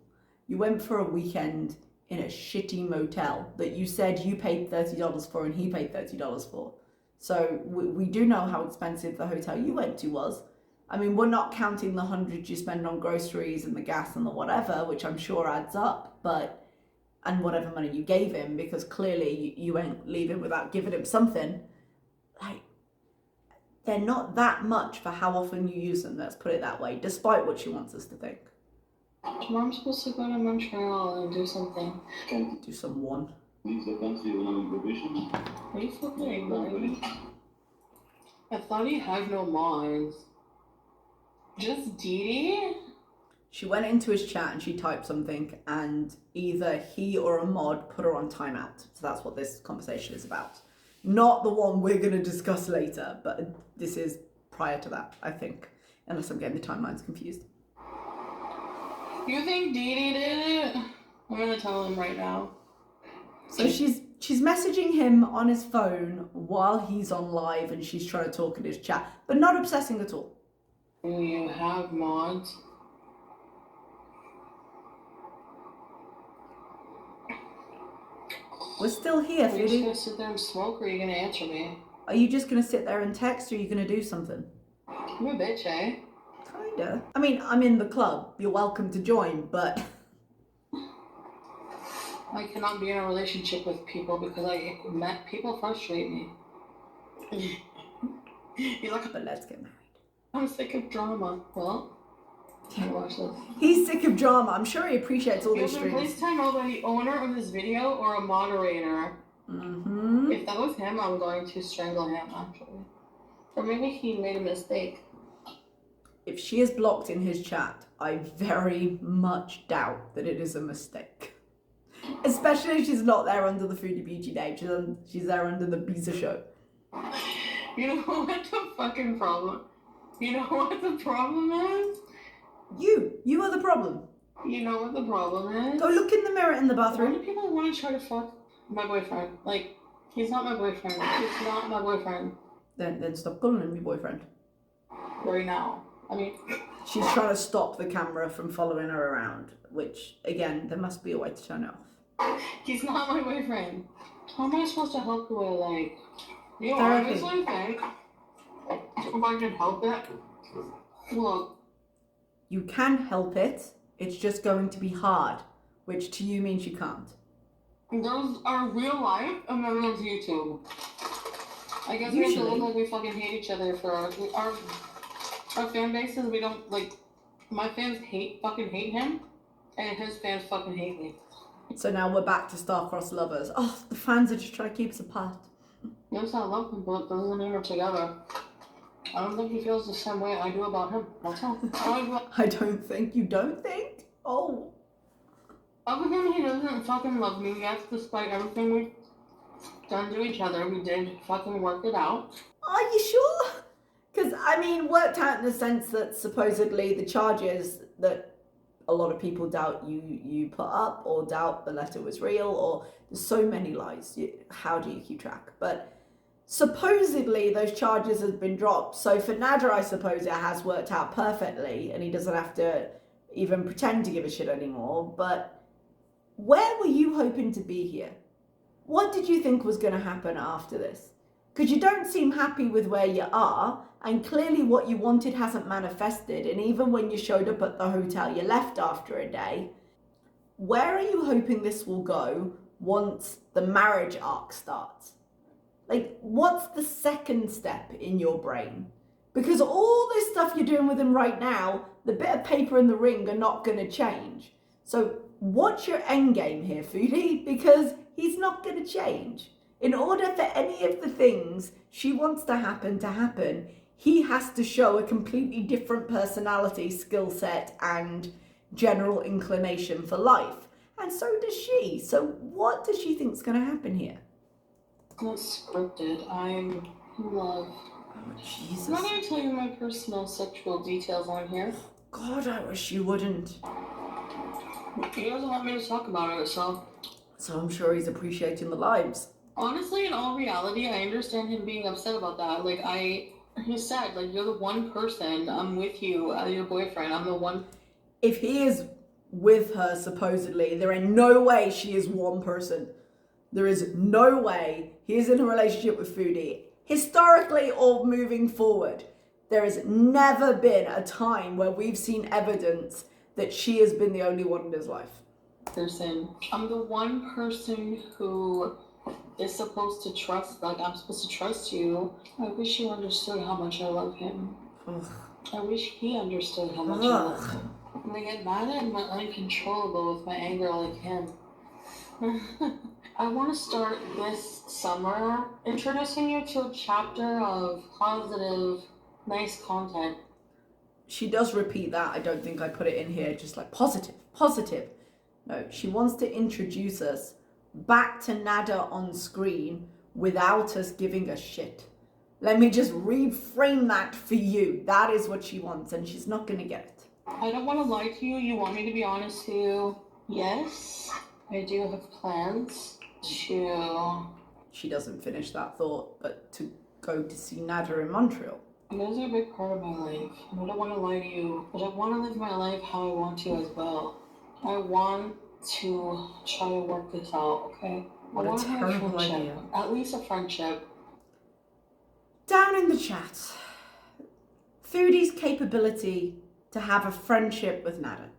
[SPEAKER 1] you went for a weekend in a shitty motel that you said you paid $30 for and he paid $30 for. So we do know how expensive the hotel you went to was. I mean, we're not counting the $100 you spend on groceries and the gas and the whatever, which I'm sure adds up, and whatever money you gave him, because clearly you ain't leaving without giving him something. Like, they're not that much for how often you use them, let's put it that way, despite what she wants us to think.
[SPEAKER 2] Tomorrow I'm supposed to go to Montreal and do something.
[SPEAKER 1] Do some one.
[SPEAKER 2] Are you fucking ignoring me? I thought he had no minds. Just Dee Dee?
[SPEAKER 1] She went into his chat and she typed something, and either he or a mod put her on timeout. So that's what this conversation is about. Not the one we're going to discuss later, but this is prior to that, I think. Unless I'm getting the timelines confused.
[SPEAKER 2] You think Dee Dee did it? I'm going to tell him right now.
[SPEAKER 1] So she's messaging him on his phone while he's on live, and she's trying to talk in his chat, but not obsessing at all.
[SPEAKER 2] Do you have mods?
[SPEAKER 1] We're still here,
[SPEAKER 2] Are you just
[SPEAKER 1] Foodie.
[SPEAKER 2] going to sit there and smoke, or are you going to answer me?
[SPEAKER 1] Are you just going to sit there and text, or are you going to do something?
[SPEAKER 2] I'm a bitch, eh?
[SPEAKER 1] Kinda. I mean, I'm in the club. You're welcome to join, but...
[SPEAKER 2] I cannot be in a relationship with people because people frustrate me. He's like,
[SPEAKER 1] But let's get married.
[SPEAKER 2] I'm sick of drama. Well, can't watch this.
[SPEAKER 1] He's sick of drama. I'm sure he appreciates all these streams.
[SPEAKER 2] Please tell me the owner of this video or a moderator.
[SPEAKER 1] Mm-hmm.
[SPEAKER 2] If that was him, I'm going to strangle him, actually. Or maybe he made a mistake.
[SPEAKER 1] If she is blocked in his chat, I very much doubt that it is a mistake. Especially if she's not there under the Foodie Beauty name. She's there under the Beezin show.
[SPEAKER 2] You know what the fucking problem? You know what the problem is?
[SPEAKER 1] You are the problem.
[SPEAKER 2] You know what the problem is?
[SPEAKER 1] Go look in the mirror in the
[SPEAKER 2] Why
[SPEAKER 1] bathroom.
[SPEAKER 2] do people want to try to fuck my boyfriend? Like, he's not my boyfriend. He's not my boyfriend.
[SPEAKER 1] Then stop calling him your boyfriend.
[SPEAKER 2] Right now. I mean...
[SPEAKER 1] She's trying to stop the camera from following her around, which, again, there must be a way to turn it off.
[SPEAKER 2] He's not my boyfriend. How am I supposed to help you with, like... You know, honestly think if I can help it, look.
[SPEAKER 1] You can help it, it's just going to be hard, which to you means you can't.
[SPEAKER 2] Those are real life, and then there's YouTube. I guess we have to look like we fucking hate each other for our fan bases. We don't, like, my fans fucking hate him, and his fans fucking hate me.
[SPEAKER 1] So now we're back to star-crossed lovers. Oh, the fans are just trying to keep us apart.
[SPEAKER 2] Yes, I love him, but doesn't mean we're together. I don't think he feels the same way I do about him. That's all.
[SPEAKER 1] I don't think. You don't think? Oh.
[SPEAKER 2] Other than he doesn't fucking love me, yes, despite everything we've done to each other, we did fucking work it out.
[SPEAKER 1] Are you sure? Because, I mean, worked out in the sense that supposedly the charges that a lot of people doubt you put up, or doubt the letter was real, or there's so many lies. How do you keep track? But supposedly those charges have been dropped. So for Nader, I suppose it has worked out perfectly, and he doesn't have to even pretend to give a shit anymore. But where were you hoping to be here? What did you think was going to happen after this? Because you don't seem happy with where you are, and clearly what you wanted hasn't manifested. And even when you showed up at the hotel, you left after a day. Where are you hoping this will go once the marriage arc starts? Like, what's the second step in your brain? Because all this stuff you're doing with him right now, the bit of paper in the ring are not going to change. So what's your end game here, Foodie? Because he's not going to change. In order for any of the things she wants to happen, he has to show a completely different personality, skill set, and general inclination for life. And so does she. So what does she think's going to happen here?
[SPEAKER 2] It's not scripted. I'm in love.
[SPEAKER 1] Oh, Jesus.
[SPEAKER 2] I'm not going to tell you my personal sexual details on here.
[SPEAKER 1] God, I wish you wouldn't.
[SPEAKER 2] He doesn't want me to talk about it, so
[SPEAKER 1] I'm sure he's appreciating the lives.
[SPEAKER 2] Honestly, in all reality, I understand him being upset about that. Like, he said, like, you're the one person, I'm with you, your boyfriend, I'm the one.
[SPEAKER 1] If he is with her, supposedly, there ain't no way she is one person. There is no way he is in a relationship with Foodie. Historically or moving forward, there has never been a time where we've seen evidence that she has been the only one in his life.
[SPEAKER 2] I'm the one person who is supposed to trust, like, I'm supposed to trust you. I wish you understood how much I love him.
[SPEAKER 1] Ugh.
[SPEAKER 2] I wish he understood how much I love him. When I get mad at him, I'm uncontrollable with my anger like him. I want to start this summer introducing you to a chapter of positive, nice content.
[SPEAKER 1] She does repeat that. I don't think I put it in here, just like positive. No, she wants to introduce us back to Nader on screen without us giving a shit. Let me just reframe that for you. That is what she wants, and she's not going to get it.
[SPEAKER 2] I don't want to lie to you. You want me to be honest to you? Yes, I do have plans to...
[SPEAKER 1] She doesn't finish that thought, but to go to see Nader in Montreal.
[SPEAKER 2] You guys are a big part of my life, and I don't want to lie to you, but I want to live my life how I want to as well. I want to try to work this out, okay?
[SPEAKER 1] What a terrible idea.
[SPEAKER 2] At least a friendship.
[SPEAKER 1] Down in the chat, Foodie's capability to have a friendship with Nader.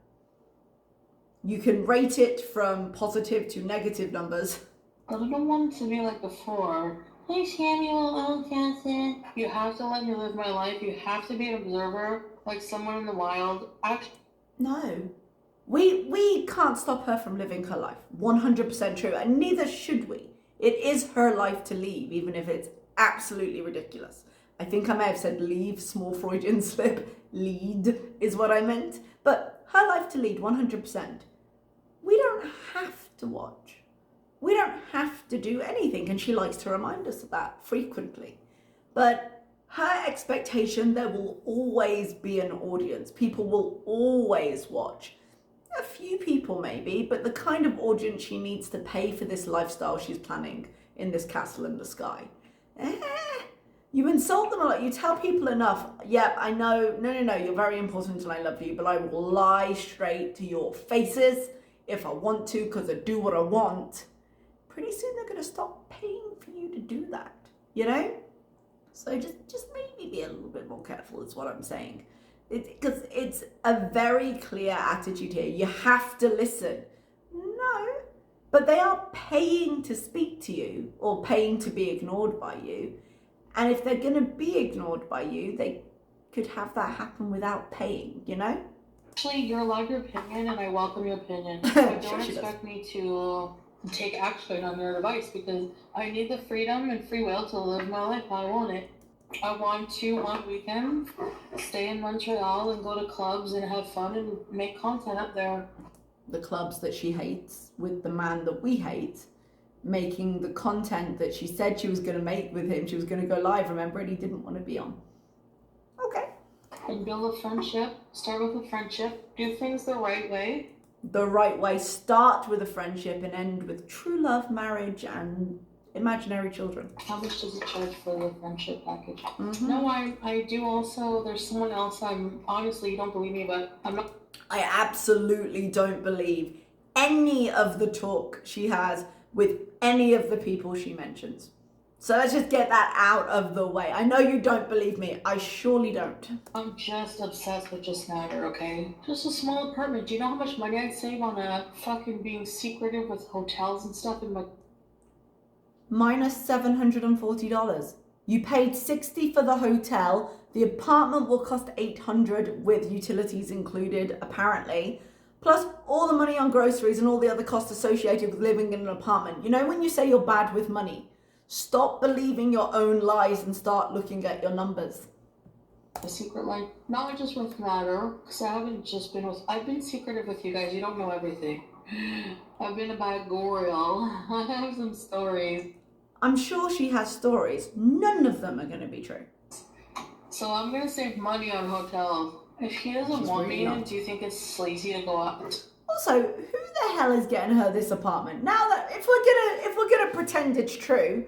[SPEAKER 1] You can rate it from positive to negative numbers.
[SPEAKER 2] But I don't want it to be like before. Hey Samuel, oh Jackson. You have to let me live my life. You have to be an observer, like someone in the wild.
[SPEAKER 1] No. We can't stop her from living her life. 100% true, and neither should we. It is her life to leave, even if it's absolutely ridiculous. I think I may have said leave, small Freudian slip. Lead is what I meant. But her life to lead, 100%. We don't have to watch. We don't have to do anything, and she likes to remind us of that frequently. But her expectation, there will always be an audience. People will always watch. A few people maybe, but the kind of audience she needs to pay for this lifestyle she's planning in this castle in the sky. You insult them a lot. You tell people enough. Yep, I know. No, you're very important and I love you, but I will lie straight to your faces if I want to, because I do what I want. Pretty soon they're going to stop paying for you to do that, you know? So just maybe be a little bit more careful is what I'm saying. Because it's a very clear attitude here. You have to listen. No, but they are paying to speak to you or paying to be ignored by you. And if they're going to be ignored by you, they could have that happen without paying, you know?
[SPEAKER 2] Actually, you're allowed your opinion and I welcome your opinion. But don't expect me to take action on your advice because I need the freedom and free will to live my life how I want it. I want to, one weekend, stay in Montreal and go to clubs and have fun and make content up there.
[SPEAKER 1] the clubs that she hates with the man that we hate, making the content that she said she was going to make with him. She was going to go live, remember, and he didn't want to be on. Okay.
[SPEAKER 2] And build a friendship. Start with a friendship. Do things the right way.
[SPEAKER 1] The right way. Start with a friendship and end with true love, marriage, and imaginary children.
[SPEAKER 2] How much does it charge for the friendship package?
[SPEAKER 1] Mm-hmm.
[SPEAKER 2] No, I do also. There's someone else. I'm honestly, you don't believe me, but I'm not.
[SPEAKER 1] I absolutely don't believe any of the talk she has with any of the people she mentions. So let's just get that out of the way. I know you don't believe me. I surely don't.
[SPEAKER 2] I'm just obsessed with just matter, okay? Just a small apartment. Do you know how much money I'd save on fucking being secretive with hotels and stuff in my...
[SPEAKER 1] Minus $740. You paid $60 for the hotel. The apartment will cost $800 with utilities included, apparently. Plus all the money on groceries and all the other costs associated with living in an apartment. You know when you say you're bad with money? Stop believing your own lies and start looking at your numbers.
[SPEAKER 2] A secret life, not just with matter, because I haven't just been with... I've been secretive with you guys. You don't know everything. I've been a bad girl. I have some stories.
[SPEAKER 1] I'm sure she has stories. None of them are going to be true.
[SPEAKER 2] So I'm going to save money on hotels. If he doesn't want
[SPEAKER 1] really
[SPEAKER 2] me,
[SPEAKER 1] not.
[SPEAKER 2] do you think it's sleazy to go out?
[SPEAKER 1] Also, who the hell is getting her this apartment? Now that if we're gonna pretend it's true,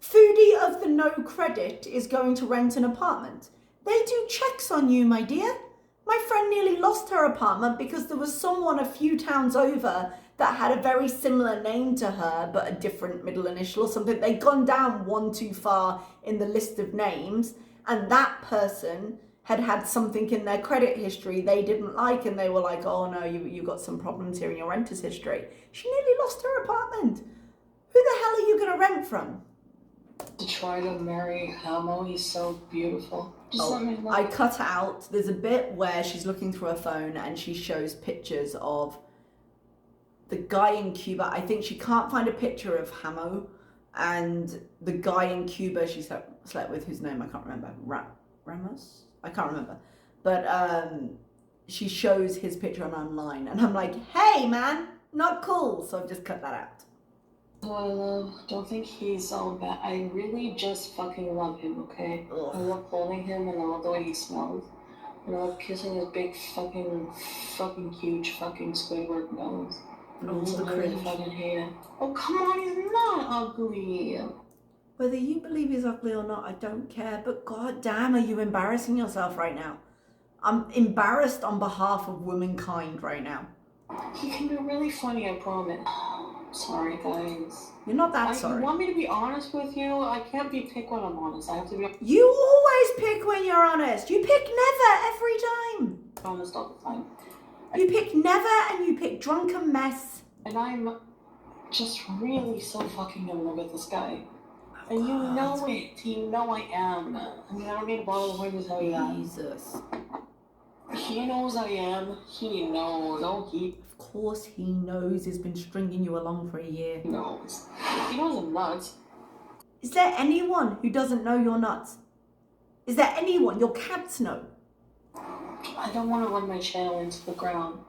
[SPEAKER 1] Foodie of the no credit is going to rent an apartment. They do checks on you, my dear. My friend nearly lost her apartment because there was someone a few towns over that had a very similar name to her, but a different middle initial or something. They'd gone down one too far in the list of names, and that person had something in their credit history they didn't like, and they were like, oh no, you got some problems here in your renter's history. She nearly lost her apartment. Who the hell are you going to rent from?
[SPEAKER 2] To try to marry Hamo, he's so beautiful. Just let me look.
[SPEAKER 1] I cut out, there's a bit where she's looking through her phone and she shows pictures of the guy in Cuba. I think she can't find a picture of Hamo, and the guy in Cuba she slept with, whose name I can't remember, Ramos? I can't remember. But she shows his picture online, and I'm like, hey man, not cool. So I've just cut that out.
[SPEAKER 2] Oh, I love, don't think he's all bad. I really just fucking love him, okay?
[SPEAKER 1] Ugh.
[SPEAKER 2] I love holding him and I love the way he smells. And I love kissing his big fucking huge fucking Squidward nose.
[SPEAKER 1] Oh,
[SPEAKER 2] And
[SPEAKER 1] the
[SPEAKER 2] I really
[SPEAKER 1] cringe.
[SPEAKER 2] fucking hate it. Oh, come on, he's not ugly.
[SPEAKER 1] Whether you believe he's ugly or not, I don't care. But god damn, are you embarrassing yourself right now? I'm embarrassed on behalf of womankind right now.
[SPEAKER 2] He can be really funny, I promise. Sorry, guys.
[SPEAKER 1] You're not that sorry.
[SPEAKER 2] You want me to be honest with you? I can't be pick when I'm honest. I have to be
[SPEAKER 1] You always pick when you're honest. You pick never every time.
[SPEAKER 2] honest all the time.
[SPEAKER 1] You pick never, and you pick drunken mess.
[SPEAKER 2] And I'm just really so fucking in love with this guy. And you know it. You know I am. I mean, I don't need to bother the point to tell you that.
[SPEAKER 1] Jesus.
[SPEAKER 2] He knows I am. He knows. Oh, he
[SPEAKER 1] Of course he knows he's been stringing you along for a year.
[SPEAKER 2] knows. He knows I'm nuts.
[SPEAKER 1] Is there anyone who doesn't know you're nuts? Is there anyone? Your cats know.
[SPEAKER 2] I don't want to run my channel into the ground.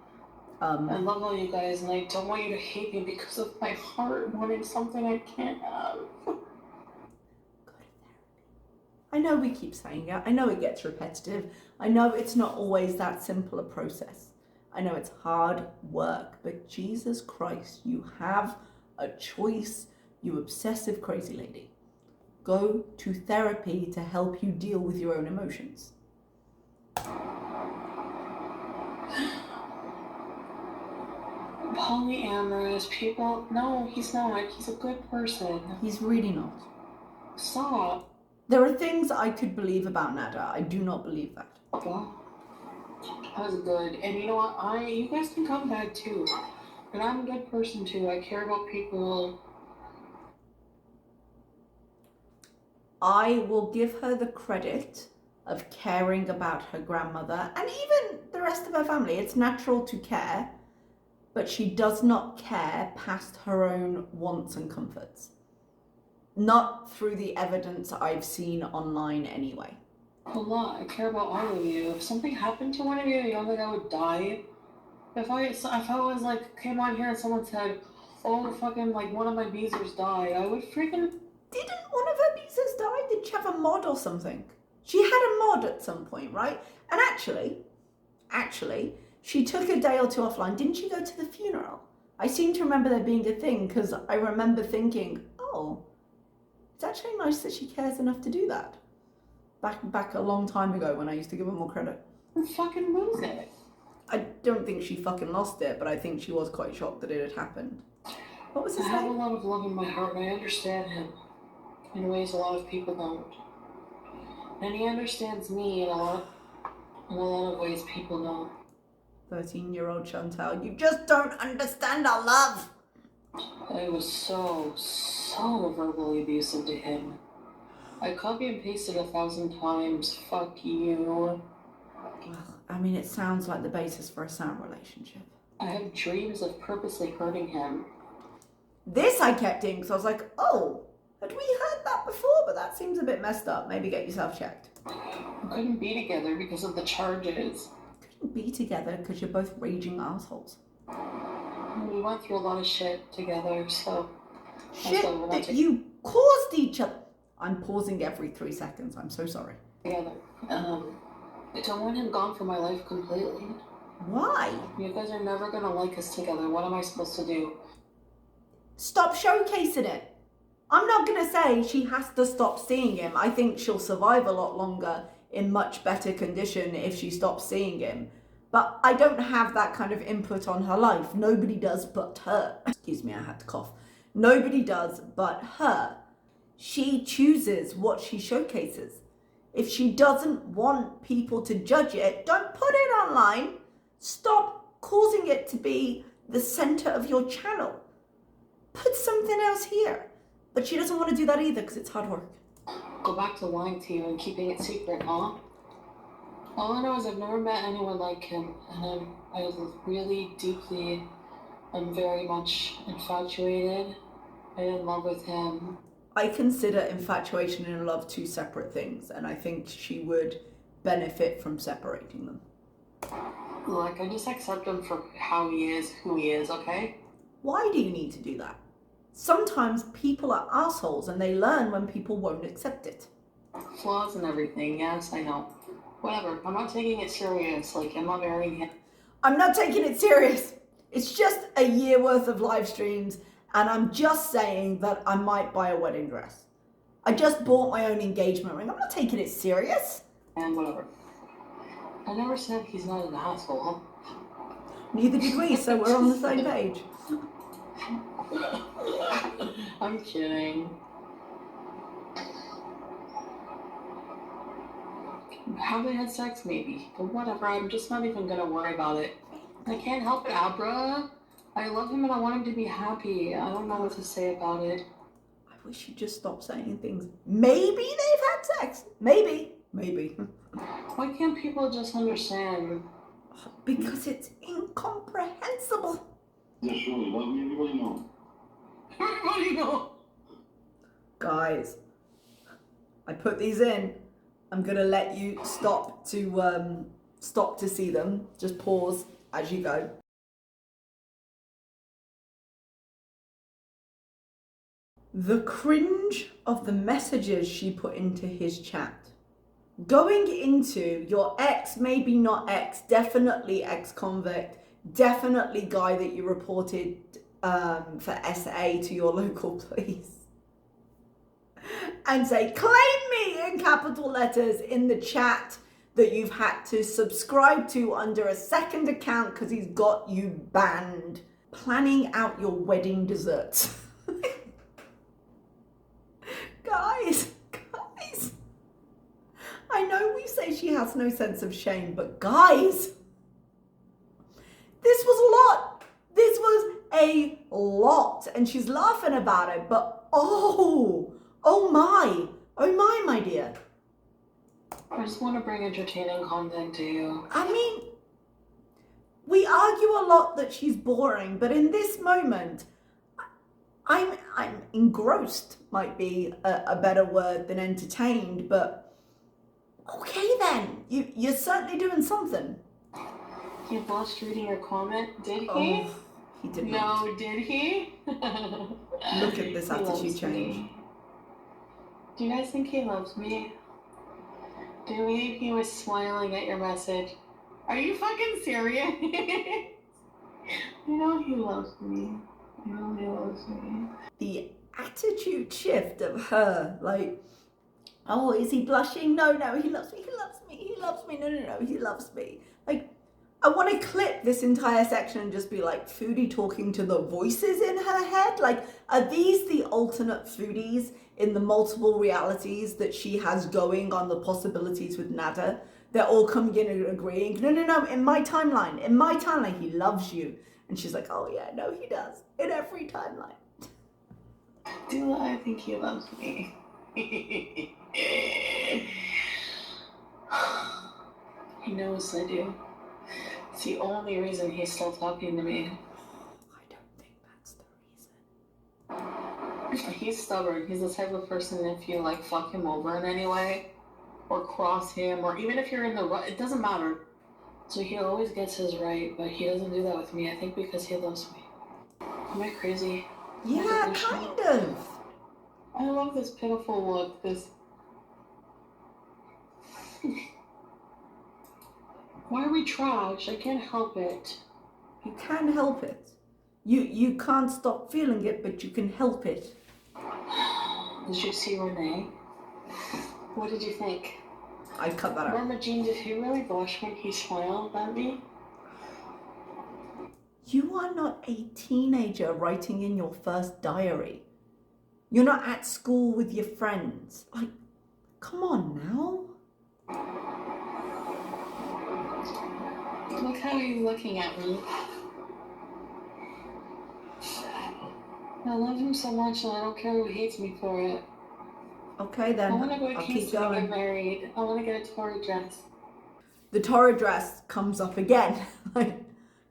[SPEAKER 2] I love all you guys, and I don't want you to hate me because of my heart wanting something I can't have.
[SPEAKER 1] I know we keep saying it. I know it gets repetitive. I know it's not always that simple a process. I know it's hard work, but Jesus Christ, you have a choice, you obsessive crazy lady. Go to therapy to help you deal with your own emotions.
[SPEAKER 2] Polyamorous people. No, he's not. He's a good person.
[SPEAKER 1] He's really not.
[SPEAKER 2] Stop.
[SPEAKER 1] There are things I could believe about Nada. I do not believe that.
[SPEAKER 2] That was good. And you know what? You guys can come back too. And I'm a good person too. I care about people.
[SPEAKER 1] I will give her the credit of caring about her grandmother and even the rest of her family. It's natural to care, but she does not care past her own wants and comforts. Not through the evidence I've seen online anyway.
[SPEAKER 2] A lot. I care about all of you. If something happened to one of you, you don't think I would die? If I was like came on here and someone said, "Oh, fucking like one of my beezers died," I would freaking.
[SPEAKER 1] Didn't one of her beezers die? Did she have a mod or something? She had a mod at some point, right? And actually, she took a day or two offline. Didn't she go to the funeral? I seem to remember there being a thing because I remember thinking, oh, it's actually nice that she cares enough to do that. Back a long time ago when I used to give her more credit.
[SPEAKER 2] Fucking lose it.
[SPEAKER 1] I don't think she fucking lost it, but I think she was quite shocked that it had happened. What was his
[SPEAKER 2] I have a
[SPEAKER 1] name?
[SPEAKER 2] lot of love in my heart, and I understand him in ways a lot of people don't. And he understands me in a lot of ways people don't.
[SPEAKER 1] 13-year-old Chantal, you just don't understand our love.
[SPEAKER 2] I was so verbally abusive to him. I copy and pasted 1,000 times. Fuck you.
[SPEAKER 1] Well, I mean, it sounds like the basis for a sound relationship.
[SPEAKER 2] I have dreams of purposely hurting him.
[SPEAKER 1] This I kept in because I was like, oh, had we heard that before? But that seems a bit messed up. Maybe get yourself checked.
[SPEAKER 2] We couldn't be together because of the charges.
[SPEAKER 1] Couldn't be together because you're both raging assholes.
[SPEAKER 2] We went through a lot of shit together, so...
[SPEAKER 1] Shit that you caused each other. I'm pausing every 3 seconds. I'm so sorry.
[SPEAKER 2] Together. I don't want him gone from my life completely.
[SPEAKER 1] Why?
[SPEAKER 2] You guys are never gonna like us together. What am I supposed to do?
[SPEAKER 1] Stop showcasing it. I'm not going to say she has to stop seeing him. I think she'll survive a lot longer in much better condition if she stops seeing him. But I don't have that kind of input on her life. Nobody does but her. Excuse me, I had to cough. Nobody does but her. She chooses what she showcases. If she doesn't want people to judge it, don't put it online. Stop causing it to be the center of your channel. Put something else here. But she doesn't want to do that either because it's hard work.
[SPEAKER 2] Go back to lying to you and keeping it secret, huh? All I know is I've never met anyone like him, and I was really deeply and very much infatuated and in love with him.
[SPEAKER 1] I consider infatuation and love two separate things, and I think she would benefit from separating them.
[SPEAKER 2] Look, I just accept him for how he is, who he is, okay?
[SPEAKER 1] Why do you need to do that? Sometimes people are assholes and they learn when people won't accept it.
[SPEAKER 2] Flaws and everything, yes, I know. Whatever, I'm not taking it serious, like, I'm not marrying him.
[SPEAKER 1] I'm not taking it serious. It's just a year worth of live streams, and I'm just saying that I might buy a wedding dress. I just bought my own engagement ring. I'm not taking it serious.
[SPEAKER 2] And whatever. I never said he's not an asshole.
[SPEAKER 1] Neither did we, so we're on the same page.
[SPEAKER 2] I'm kidding. Have they had sex? Maybe. But whatever, I'm just not even gonna worry about it. I can't help it, Abra. I love him and I want him to be happy. I don't know what to say about it.
[SPEAKER 1] I wish you'd just stop saying things. Maybe they've had sex. Maybe.
[SPEAKER 2] Why can't people just understand?
[SPEAKER 1] Because it's incomprehensible.
[SPEAKER 3] Yeah, sure. Love me, everybody know.
[SPEAKER 2] Everybody know.
[SPEAKER 1] Guys, I put these in. I'm gonna let you stop to see them. Just pause as you go. The cringe of the messages she put into his chat. Going into your ex, maybe not ex, definitely ex-convict, definitely guy that you reported for SA to your local police. And say, claim me in capital letters in the chat that you've had to subscribe to under a second account because he's got you banned. Planning out your wedding desserts. Guys, I know we say she has no sense of shame, but guys, this was a lot. This was a lot. And she's laughing about it, but oh my dear.
[SPEAKER 2] I just want to bring entertaining content to you.
[SPEAKER 1] I mean, we argue a lot that she's boring, but in this moment, I'm engrossed, might be a better word than entertained, but okay then, you're certainly doing something.
[SPEAKER 2] He blushed reading your comment, did he?
[SPEAKER 1] Oh, he did not.
[SPEAKER 2] No, did he?
[SPEAKER 1] Look at this attitude change.
[SPEAKER 2] Me. Do you guys think he loves me? Do you think he was smiling at your message? Are you fucking serious? You know he loves me. You know he loves me.
[SPEAKER 1] The attitude shift of her, like, oh, is he blushing? No, he loves me, he loves me, no, he loves me. Like, I want to clip this entire section and just be like, Foodie talking to the voices in her head. Like, are these the alternate Foodies in the multiple realities that she has going on the possibilities with Nada? They're all coming in and agreeing, no, in my timeline, he loves you. And she's like, oh yeah, no, he does, in every timeline.
[SPEAKER 2] Do I think he loves me? He knows I do. It's the only reason he's still talking to me.
[SPEAKER 1] I don't think that's the reason.
[SPEAKER 2] He's stubborn. He's the type of person, if you like fuck him over in any way, or cross him, or even if you're in the right, it doesn't matter. So he always gets his right, but he doesn't do that with me, I think because he loves me. Am I crazy?
[SPEAKER 1] Yeah, kind of.
[SPEAKER 2] I love this pitiful look, this... Why are we trash? I can't help it.
[SPEAKER 1] You can help it. You can't stop feeling it, but you can help it.
[SPEAKER 2] Did you see Renee? What did you think?
[SPEAKER 1] I cut that out.
[SPEAKER 2] Mama Jean, did he really blush when he smiled at me?
[SPEAKER 1] You are not a teenager writing in your first diary. You're not at school with your friends. Like, come on now.
[SPEAKER 2] Look how he's looking at me. I love him so much and I don't care who hates me for it.
[SPEAKER 1] Okay then,
[SPEAKER 2] I want to go to
[SPEAKER 1] I'll keep
[SPEAKER 2] Kingston and
[SPEAKER 1] going.
[SPEAKER 2] get married. I want to get a Tory dress.
[SPEAKER 1] The Torah dress comes up again. Like,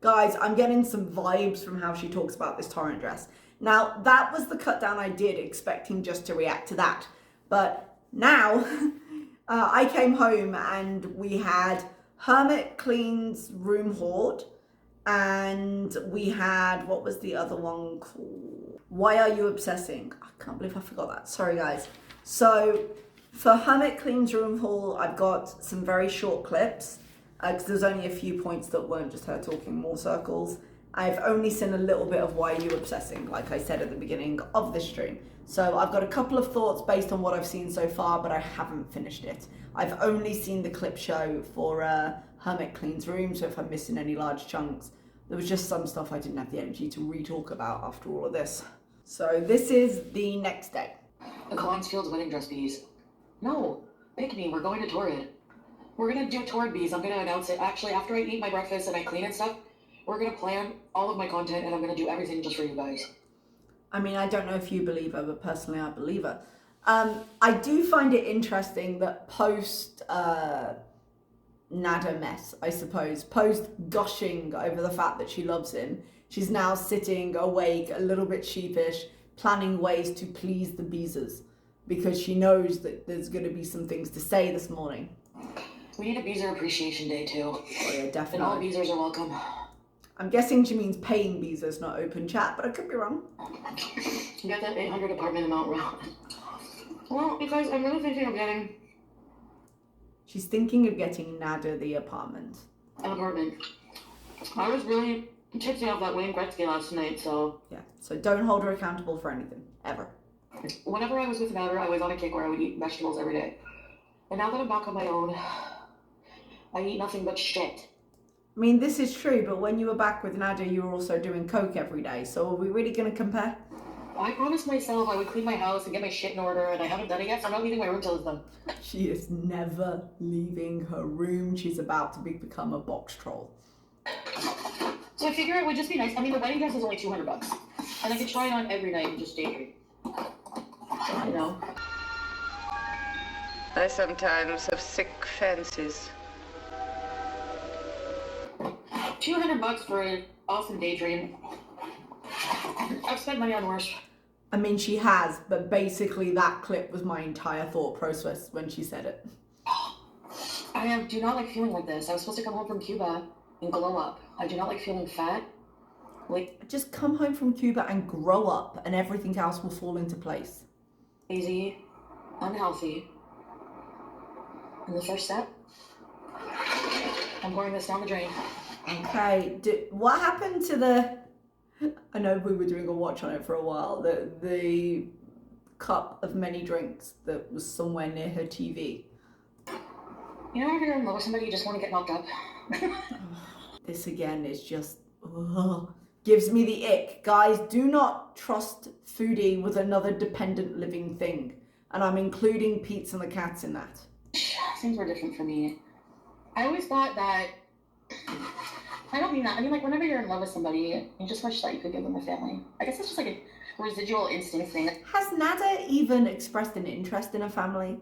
[SPEAKER 1] guys, I'm getting some vibes from how she talks about this torrent dress. Now, that was the cut down I did, expecting just to react to that. But now, I came home and we had Hermit Clean's room hoard, and we had, what was the other one called? Why Are You Obsessing? I can't believe I forgot that. Sorry, guys. So, for Hermit Clean's room haul, I've got some very short clips, because there's only a few points that weren't just her talking more circles. I've only seen a little bit of Why Are You Obsessing, like I said at the beginning of this stream. So I've got a couple of thoughts based on what I've seen so far, but I haven't finished it. I've only seen the clip show for Hermit Clean's room, so if I'm missing any large chunks, there was just some stuff I didn't have the energy to re-talk about after all of this. So this is the next day.
[SPEAKER 2] The Collinsfield's wedding dress bees. No, pick me, we're going to Torrid. We're gonna do Torrid bees, I'm gonna announce it. Actually, after I eat my breakfast and I clean and stuff, we're gonna plan all of my content and I'm gonna do everything just for you guys.
[SPEAKER 1] I mean, I don't know if you believe her, but personally I believe her. I do find it interesting that post Nada mess, I suppose, post gushing over the fact that she loves him, she's now sitting awake, a little bit sheepish, planning ways to please the Beezers, because she knows that there's going to be some things to say this morning.
[SPEAKER 2] We need a Beezer Appreciation Day too.
[SPEAKER 1] Oh yeah, definitely.
[SPEAKER 2] And all Beezers are welcome.
[SPEAKER 1] I'm guessing she means paying Beezers, not open chat, but I could be wrong.
[SPEAKER 2] You got that 800 apartment amount wrong. Well, you guys, I'm really thinking of getting...
[SPEAKER 1] She's thinking of getting Nada the apartment.
[SPEAKER 2] An apartment. I was really tipsy off that Wayne Gretzky last night, so...
[SPEAKER 1] Yeah, so don't hold her accountable for anything, ever.
[SPEAKER 2] Whenever I was with Nada, I was on a kick where I would eat vegetables every day. And now that I'm back on my own, I eat nothing but shit.
[SPEAKER 1] I mean, this is true, but when you were back with Nada, you were also doing coke every day, so are we really going to compare?
[SPEAKER 2] I promised myself I would clean my house and get my shit in order, and I haven't done it yet, so I'm not leaving my room till it's done.
[SPEAKER 1] She is never leaving her room. She's about to become a box troll.
[SPEAKER 2] So I figure it would just be nice. I mean, the wedding dress is only $200, and I could try it on every night and just daydream. You know?
[SPEAKER 4] I sometimes have sick fancies.
[SPEAKER 2] $200 for an awesome daydream. I've spent money on worse.
[SPEAKER 1] I mean, she has, but basically that clip was my entire thought process when she said it.
[SPEAKER 2] I do not like feeling like this. I was supposed to come home from Cuba, and glow up. I do not like feeling fat. Like,
[SPEAKER 1] Just come home from Cuba and grow up, and everything else will fall into place.
[SPEAKER 2] lazy, unhealthy. And the first step, I'm pouring this down the drain.
[SPEAKER 1] Okay, what happened to the... I know we were doing a watch on it for a while. The cup of many drinks that was somewhere near her TV.
[SPEAKER 2] You know, if you're in love with somebody, you just want to get knocked up.
[SPEAKER 1] This again is just... ugh, gives me the ick. Guys, do not trust Foodie with another dependent living thing. And I'm including Pete's and the cats in that.
[SPEAKER 2] Things were different for me. I always thought that... I don't mean that. I mean, like, whenever you're in love with somebody, you just wish that you could give them a family. I guess it's just like a residual instinct thing.
[SPEAKER 1] Has Nada even expressed an interest in a family?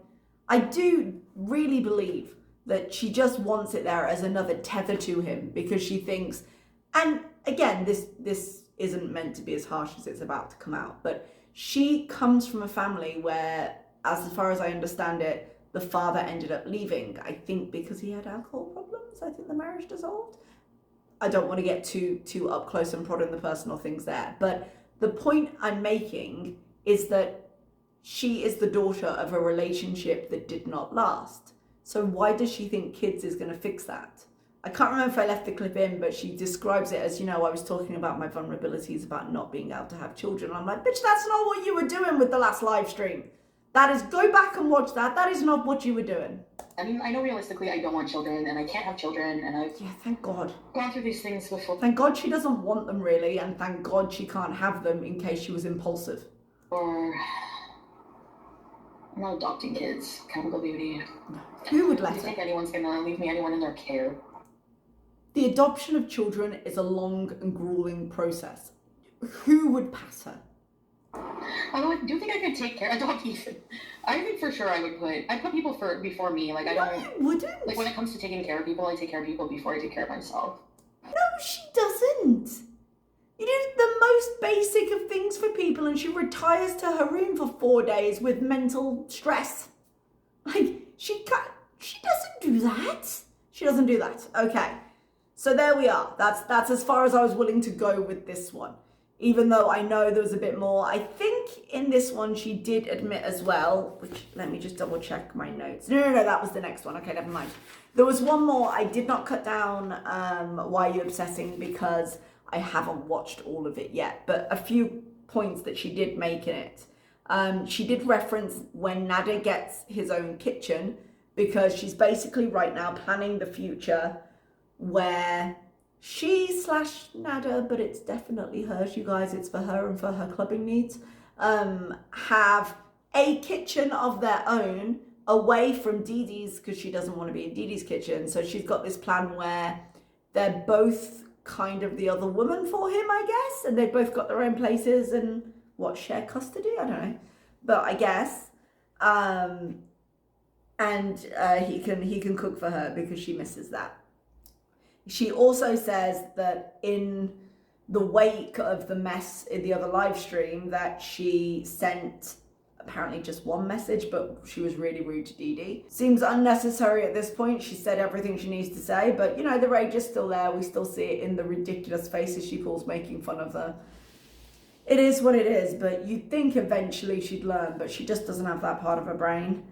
[SPEAKER 1] I do really believe that she just wants it there as another tether to him because she thinks, and again, this isn't meant to be as harsh as it's about to come out, but she comes from a family where, as far as I understand it, the father ended up leaving, I think because he had alcohol problems. I think the marriage dissolved. I don't want to get too up close and prodding the personal things there, but the point I'm making is that she is the daughter of a relationship that did not last. So why does she think kids is going to fix that? I can't remember if I left the clip in, but she describes it as, you know, I was talking about my vulnerabilities about not being able to have children. I'm like, bitch, that's not what you were doing with the last live stream. That is, go back and watch that. That is not what you were doing.
[SPEAKER 2] I mean, I know realistically I don't want children, and I can't have children, and I've
[SPEAKER 1] Thank God.
[SPEAKER 2] gone through these things before.
[SPEAKER 1] Thank God she doesn't want them really, and thank God she can't have them in case she was impulsive.
[SPEAKER 2] Or I'm not adopting kids. Chemical Beauty.
[SPEAKER 1] Who would
[SPEAKER 2] Do
[SPEAKER 1] let
[SPEAKER 2] you
[SPEAKER 1] her?
[SPEAKER 2] think anyone's gonna leave me anyone in their care?
[SPEAKER 1] The adoption of children is a long and grueling process. Who would pass her?
[SPEAKER 2] Although I do think I could adopt Ethan. I think for sure I'd put people before me. Like, I don't.
[SPEAKER 1] No, you wouldn't.
[SPEAKER 2] Like, when it comes to taking care of people, I take care of people before I take care of myself.
[SPEAKER 1] No, she doesn't. You do the most basic of things for people and she retires to her room for 4 days with mental stress. Like, she doesn't do that. She doesn't do that. Okay. So there we are. That's as far as I was willing to go with this one. Even though I know there was a bit more. I think in this one she did admit as well, which let me just double check my notes. No, that was the next one. Okay, never mind. There was one more. I did not cut down Why Are You Obsessing because I haven't watched all of it yet. But a few points that she did make in it. She did reference when Nada gets his own kitchen because she's basically right now planning the future where she/Nada, but it's definitely hers, you guys, it's for her and for her clubbing needs, have a kitchen of their own away from Dee Dee's because she doesn't want to be in Dee Dee's kitchen. So she's got this plan where they're both kind of the other woman for him, I guess, and they've both got their own places and share custody? I don't know, but I guess. And he can cook for her because she misses that. She also says that in the wake of the mess in the other live stream that she sent apparently just one message, but she was really rude to Dee Dee. Seems unnecessary at this point. She said everything she needs to say, but you know, the rage is still there. We still see it in the ridiculous faces she pulls making fun of her. It is what it is, but you'd think eventually she'd learn, but she just doesn't have that part of her brain.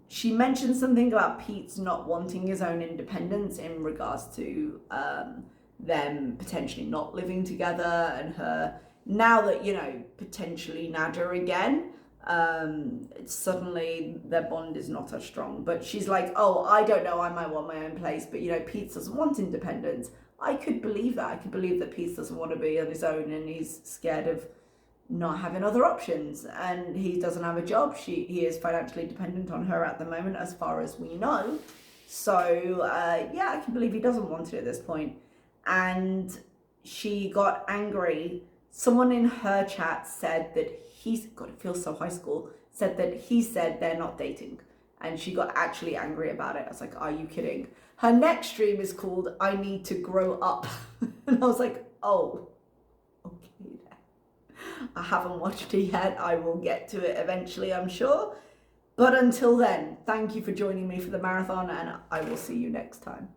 [SPEAKER 1] She mentioned something about Pete's not wanting his own independence in regards to them potentially not living together and her, now that, you know, potentially Nada again, suddenly their bond is not as strong. But she's like, oh, I don't know, I might want my own place, but, you know, Pete doesn't want independence. I could believe that. I could believe that Pete doesn't want to be on his own and he's scared of not having other options, and he doesn't have a job. He is financially dependent on her at the moment, as far as we know. So yeah, I can believe he doesn't want it at this point. And she got angry. Someone in her chat said that God, it feels so high school, said that he said they're not dating, and she got actually angry about it. I was like, are you kidding? Her next stream is called I Need to Grow Up. And I was like, oh, okay. I haven't watched it yet. I will get to it eventually, I'm sure. But until then, thank you for joining me for the marathon, and I will see you next time.